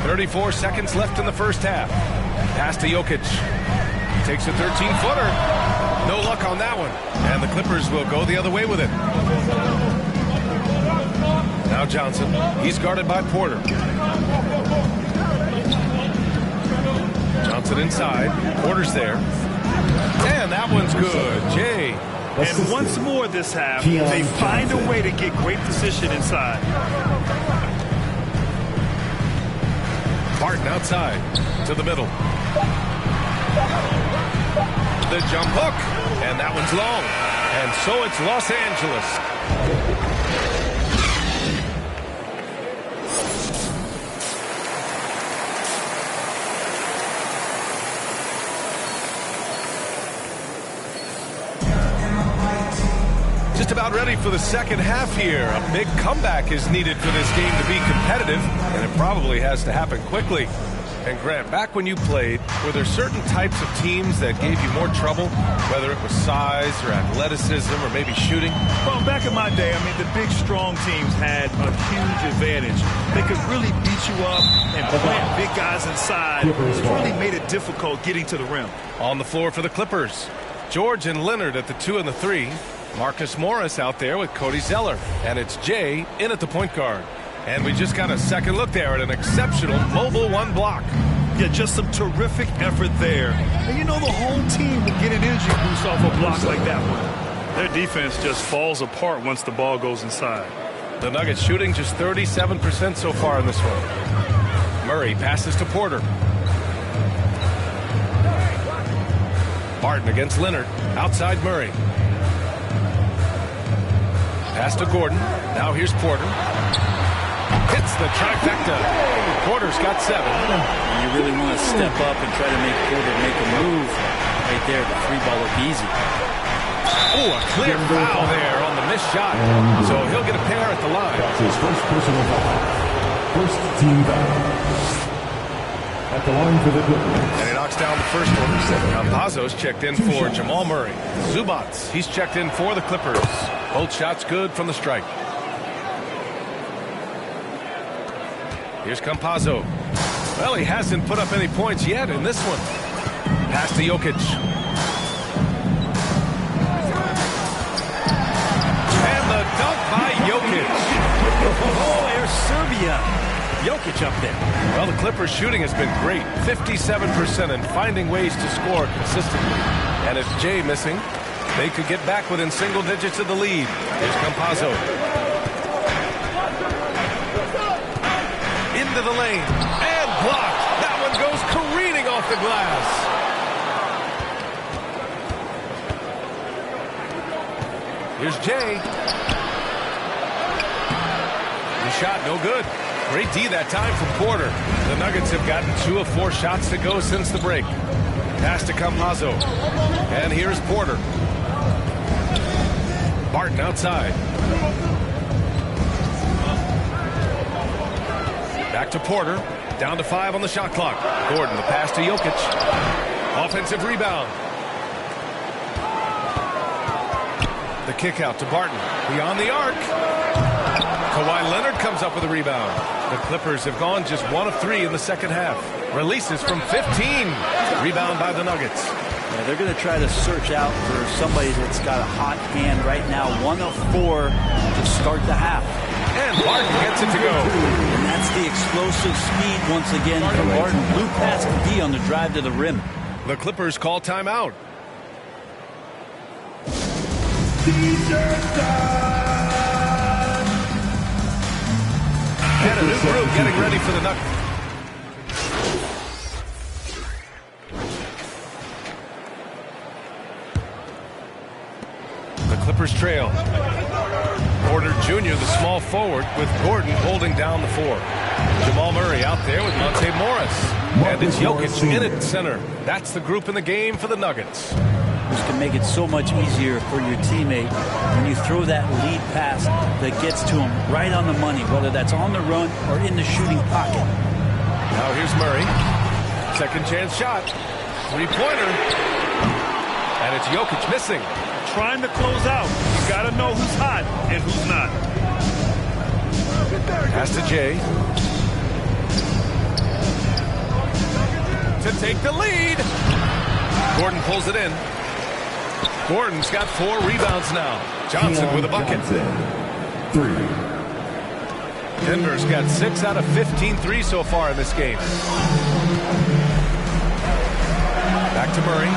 .34 seconds left in the first half. Pass to Jokic. Takes a 13-footer. No luck on that one. And the Clippers will go the other way with it. Now Johnson. He's guarded by Porter. Johnson inside. Porter's there. And that one's good. Jay. And once more this half, they find a way to get great position inside. Martin outside to the middle. The jump hook. And that one's long. And so it's Los Angeles. Just about ready for the second half here. A big comeback is needed for this game to be competitive, and it probably has to happen quickly. And Grant, back when you played, were there certain types of teams that gave you more trouble, whether it was size or athleticism or maybe shooting? Well, back in my day, I mean, the big, strong teams had a huge advantage. They could really beat you up and plant big guys inside. It really made it difficult getting to the rim. On the floor for the Clippers, George and Leonard at the 2 and the 3. Marcus Morris out there with Cody Zeller. And it's Jay in at the point guard. And we just got a second look there at an exceptional mobile 1 block. Yeah, just some terrific effort there. And you know the whole team will get an energy boost off a block like that one. Their defense just falls apart once the ball goes inside. The Nuggets shooting just 37% so far in this one. Murray passes to Porter. Martin against Leonard. Outside Murray. Pass to Gordon. Now here's Porter. Hits the trifecta. Porter's got 7. And you really want to step up and try to make Porter make a move right there. The 3 ball look easy. Oh, a clear foul there on the missed shot. So he'll get a pair at the line. That's his first personal foul. First team foul. At the line for the Clippers. And he knocks down the first one. Campazzo's checked in for Jamal Murray. Zubats, he's checked in for the Clippers. Both shots good from the strike. Here's Campazzo. Well, he hasn't put up any points yet in this one. Pass to Jokic. And the dunk by Jokic. Oh, there's Serbia. Jokic up there. Well, the Clippers' shooting has been great. 57% and finding ways to score consistently. And if Jay missing, they could get back within single digits of the lead. Here's Campazzo. Into the lane. And blocked. That one goes careening off the glass. Here's Jay. The shot, no good. Great D that time from Porter. The Nuggets have gotten 2 of 4 shots to go since the break. Pass to Campazzo. And here's Porter. Barton outside. Back to Porter. Down to 5 on the shot clock. Gordon, the pass to Jokic. Offensive rebound. The kick out to Barton. Beyond the arc. Kawhi Leonard comes up with a rebound. The Clippers have gone just 1 of 3 in the second half. Releases from 15. Rebound by the Nuggets. Yeah, they're going to try to search out for somebody that's got a hot hand right now. 1 of 4 to start the half. And Barton gets it to go. And that's the explosive speed once again from Barton. Blue pass to D on the drive to the rim. The Clippers call timeout. And a new group getting ready for the Nuggets. The Clippers trail. Porter Jr., the small forward, with Gordon holding down the 4. Jamal Murray out there with Monte Morris. And it's Jokic in at center. That's the group in the game for the Nuggets. This can make it so much easier for your teammate when you throw that lead pass that gets to him right on the money, whether that's on the run or in the shooting pocket. Now here's Murray. Second chance shot. 3-pointer. And it's Jokic missing. Trying to close out. You got to know who's hot and who's not. Pass to Jay. To take the lead. Gordon pulls it in. Gordon's got 4 rebounds now. Johnson with a bucket. 3. Denver's got 6 out of 15 threes so far in this game. Back to Murray.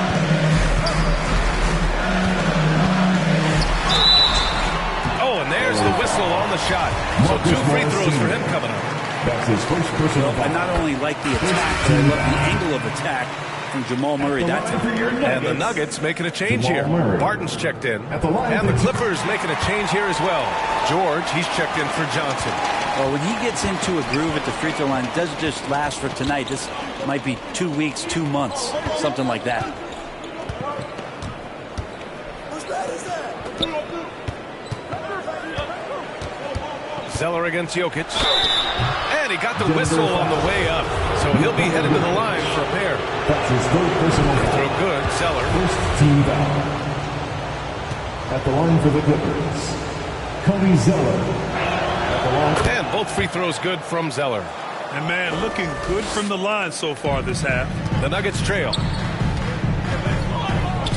Oh, and there's the whistle on the shot. So 2 free throws for him coming up. That's his first personal foul. I not only like the attack, but I love the angle of attack from Jamal Murray that time. And the Nuggets making a change here. Barton's checked in. And the Clippers making a change here as well. George, he's checked in for Johnson. Well, when he gets into a groove at the free throw line, it doesn't just last for tonight. This might be 2 weeks, 2 months, something like that. Zeller against Jokic. And he got the whistle on the way up. So he'll be headed to the line for a pair. That's his third personal foul. Throw good, Zeller. First team foul. At the line for the Clippers, Cody Zeller. At the line. And both free throws good from Zeller. And man, looking good from the line so far this half. The Nuggets trail. To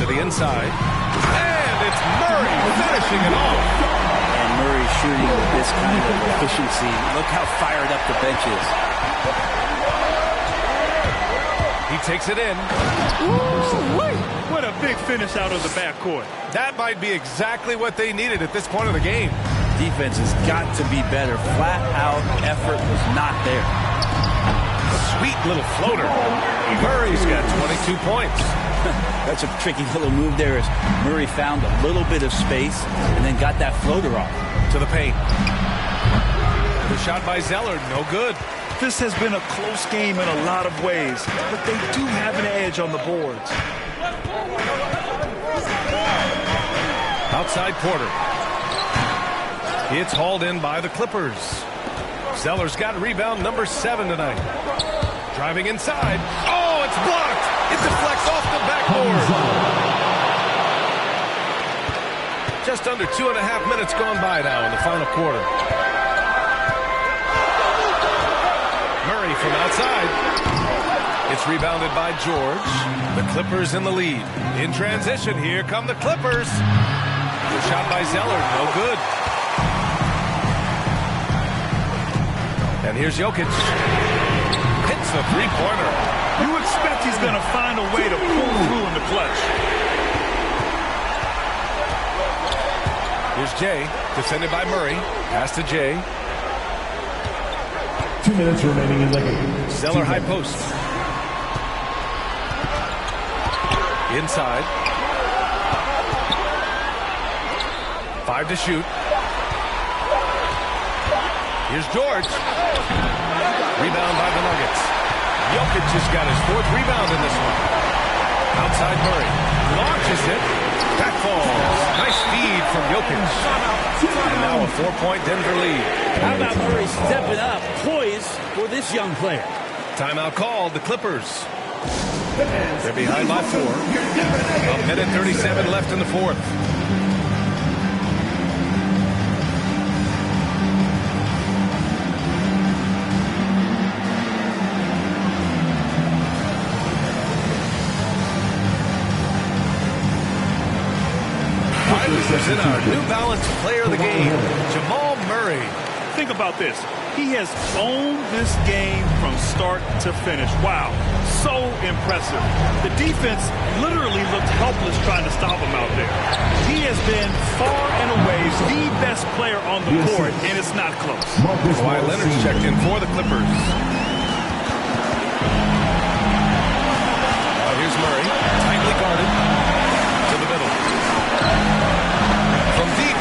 the inside. And it's Murray finishing it off. Murray shooting with this kind of efficiency. Look how fired up the bench is. He takes it in. Ooh, what a big finish out of the backcourt. That might be exactly what they needed at this point of the game. Defense has got to be better. Flat out effort was not there. Sweet little floater. Murray's got 22 points. That's a tricky little move there as Murray found a little bit of space and then got that floater off. To the paint. The shot by Zeller, no good. This has been a close game in a lot of ways, but they do have an edge on the boards. Outside Porter. It's hauled in by the Clippers. Zeller's got rebound number 7 tonight. Driving inside. Oh, it's blocked. It deflects off the backboard. Just under 2.5 minutes gone by now in the final quarter. Murray from outside. It's rebounded by George. The Clippers in the lead. In transition, here come the Clippers. The shot by Zeller, no good. And And here's Jokic. Hits the three-pointer. You expect he's going to find a way to pull through in the clutch. Here's Jay, defended by Murray. Pass to Jay. 2 minutes remaining in the game. Zeller high post. Inside. 5 to shoot. Here's George. Rebound by the Nuggets. Jokic just got his 4th rebound in this one. Outside Murray. Launches it. Back falls. Nice feed from Jokic. And now a 4-point Denver lead. How about Murray stepping up, poised for this young player? Timeout called, the Clippers. They're behind by 4. A minute 37 left in the 4th. In our New Balance player of the game, Jamal Murray. Think about this. He has owned this game from start to finish. Wow, so impressive. The defense literally looked helpless trying to stop him out there. He has been far and away the best player on the court, and it's not close. Kawhi Leonard's checked in for the Clippers. Here's Murray, tightly guarded, to the middle. From deep.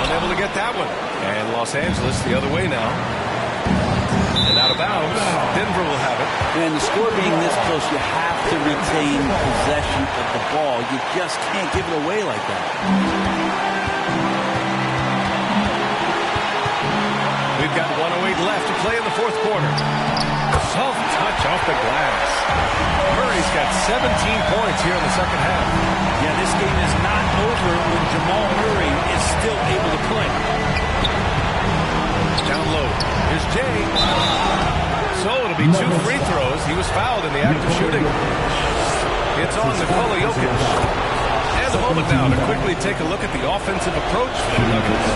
Unable to get that one. And Los Angeles the other way now. And out of bounds. Denver will have it. And the score being this close, you have to retain possession of the ball. You just can't give it away like that. We've got 1:08 left to play in the 4th quarter. Soft touch off the glass. Murray's got 17 points here in the 2nd half. Yeah, this game is not over when Jamal Murray is still able to play. Down low. Here's Jay. So it'll be 2 free throws. He was fouled in the act of shooting. It's on Nikola Jokic. And a moment now to quickly take a look at the offensive approach for the Nuggets.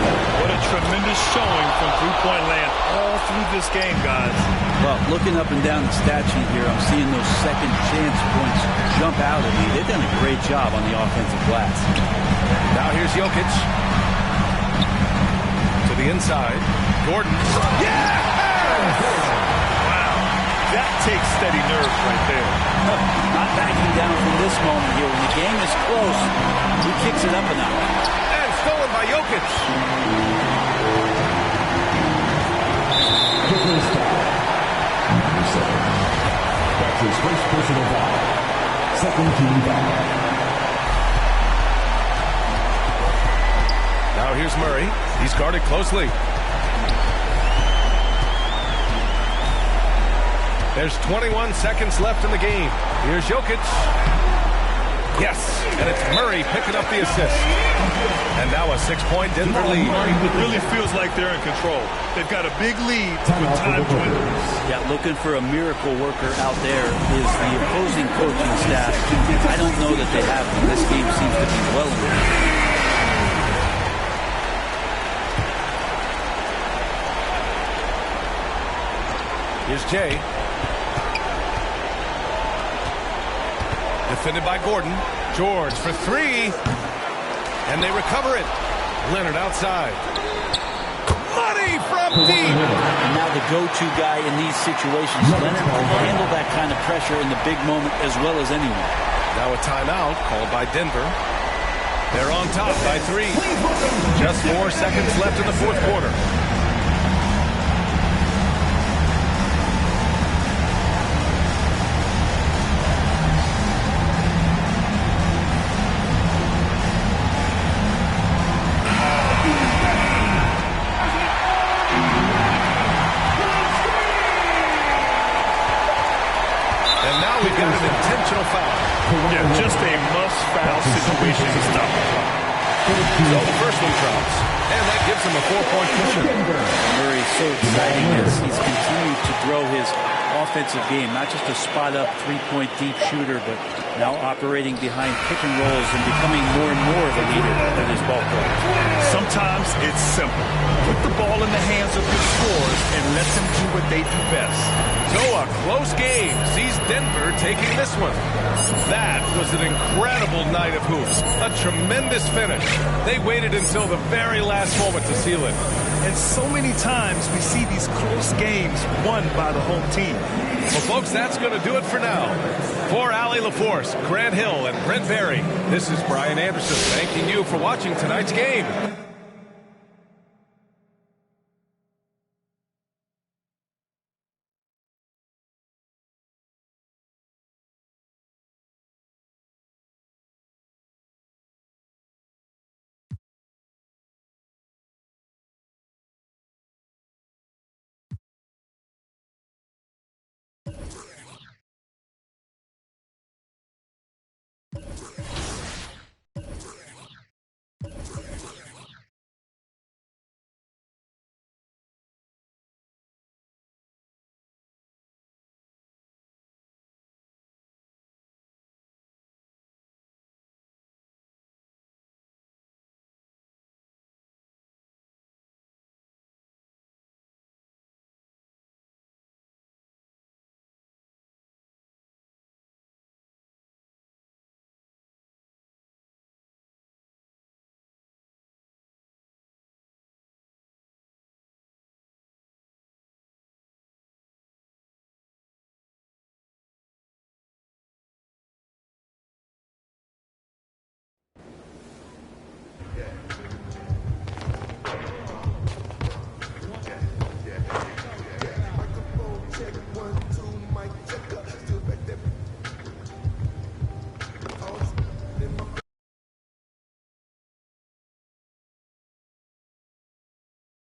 What a tremendous showing from three-point land all through this game, guys. Well, looking up and down the stat sheet here, I'm seeing those second chance points jump out at me. They've done a great job on the offensive glass. Now here's Jokic. To the inside. Gordon. Yeah! Wow. That takes steady nerves right there. Not backing down from this moment here. When the game is close, he kicks it up a notch. And stolen by Jokic. Clippers foul. Number 7. That's his first personal foul. Second team foul. Now here's Murray. He's guarded closely. There's 21 seconds left in the game. Here's Jokic. Yes, and it's Murray picking up the assist. And now a 6-point Denver lead. It really feels like they're in control. They've got a big lead with time dwindling. Yeah, looking for a miracle worker out there is the opposing coaching staff. I don't know that they have them. This game seems to be well in hand. Here's Jay. Defended by Gordon. George for 3. And they recover it. Leonard outside. Money from deep. And now the go-to guy in these situations. Leonard can handle that kind of pressure in the big moment as well as anyone. Now a timeout called by Denver. They're on top by 3. Just 4 seconds left in the 4th quarter. Yeah, just a must-foul situation to stop the clock. So the first one drops, and that gives him a 4-point cushion. Murray's so exciting as he's continued to grow his offensive game, not just a spot-up, three-point deep shooter, but now operating behind pick and rolls and becoming more and more of a leader with his ball play. Sometimes it's simple. Put the ball in the hands of your scorers and let them do what they do best. So a close game sees Denver taking this one. That was an incredible night of hoops. A tremendous finish. They waited until the very last moment to seal it. And so many times we see these close games won by the home team. Well, folks, that's going to do it for now. For Allie LaForce, Grant Hill, and Brent Barry, this is Brian Anderson thanking you for watching tonight's game.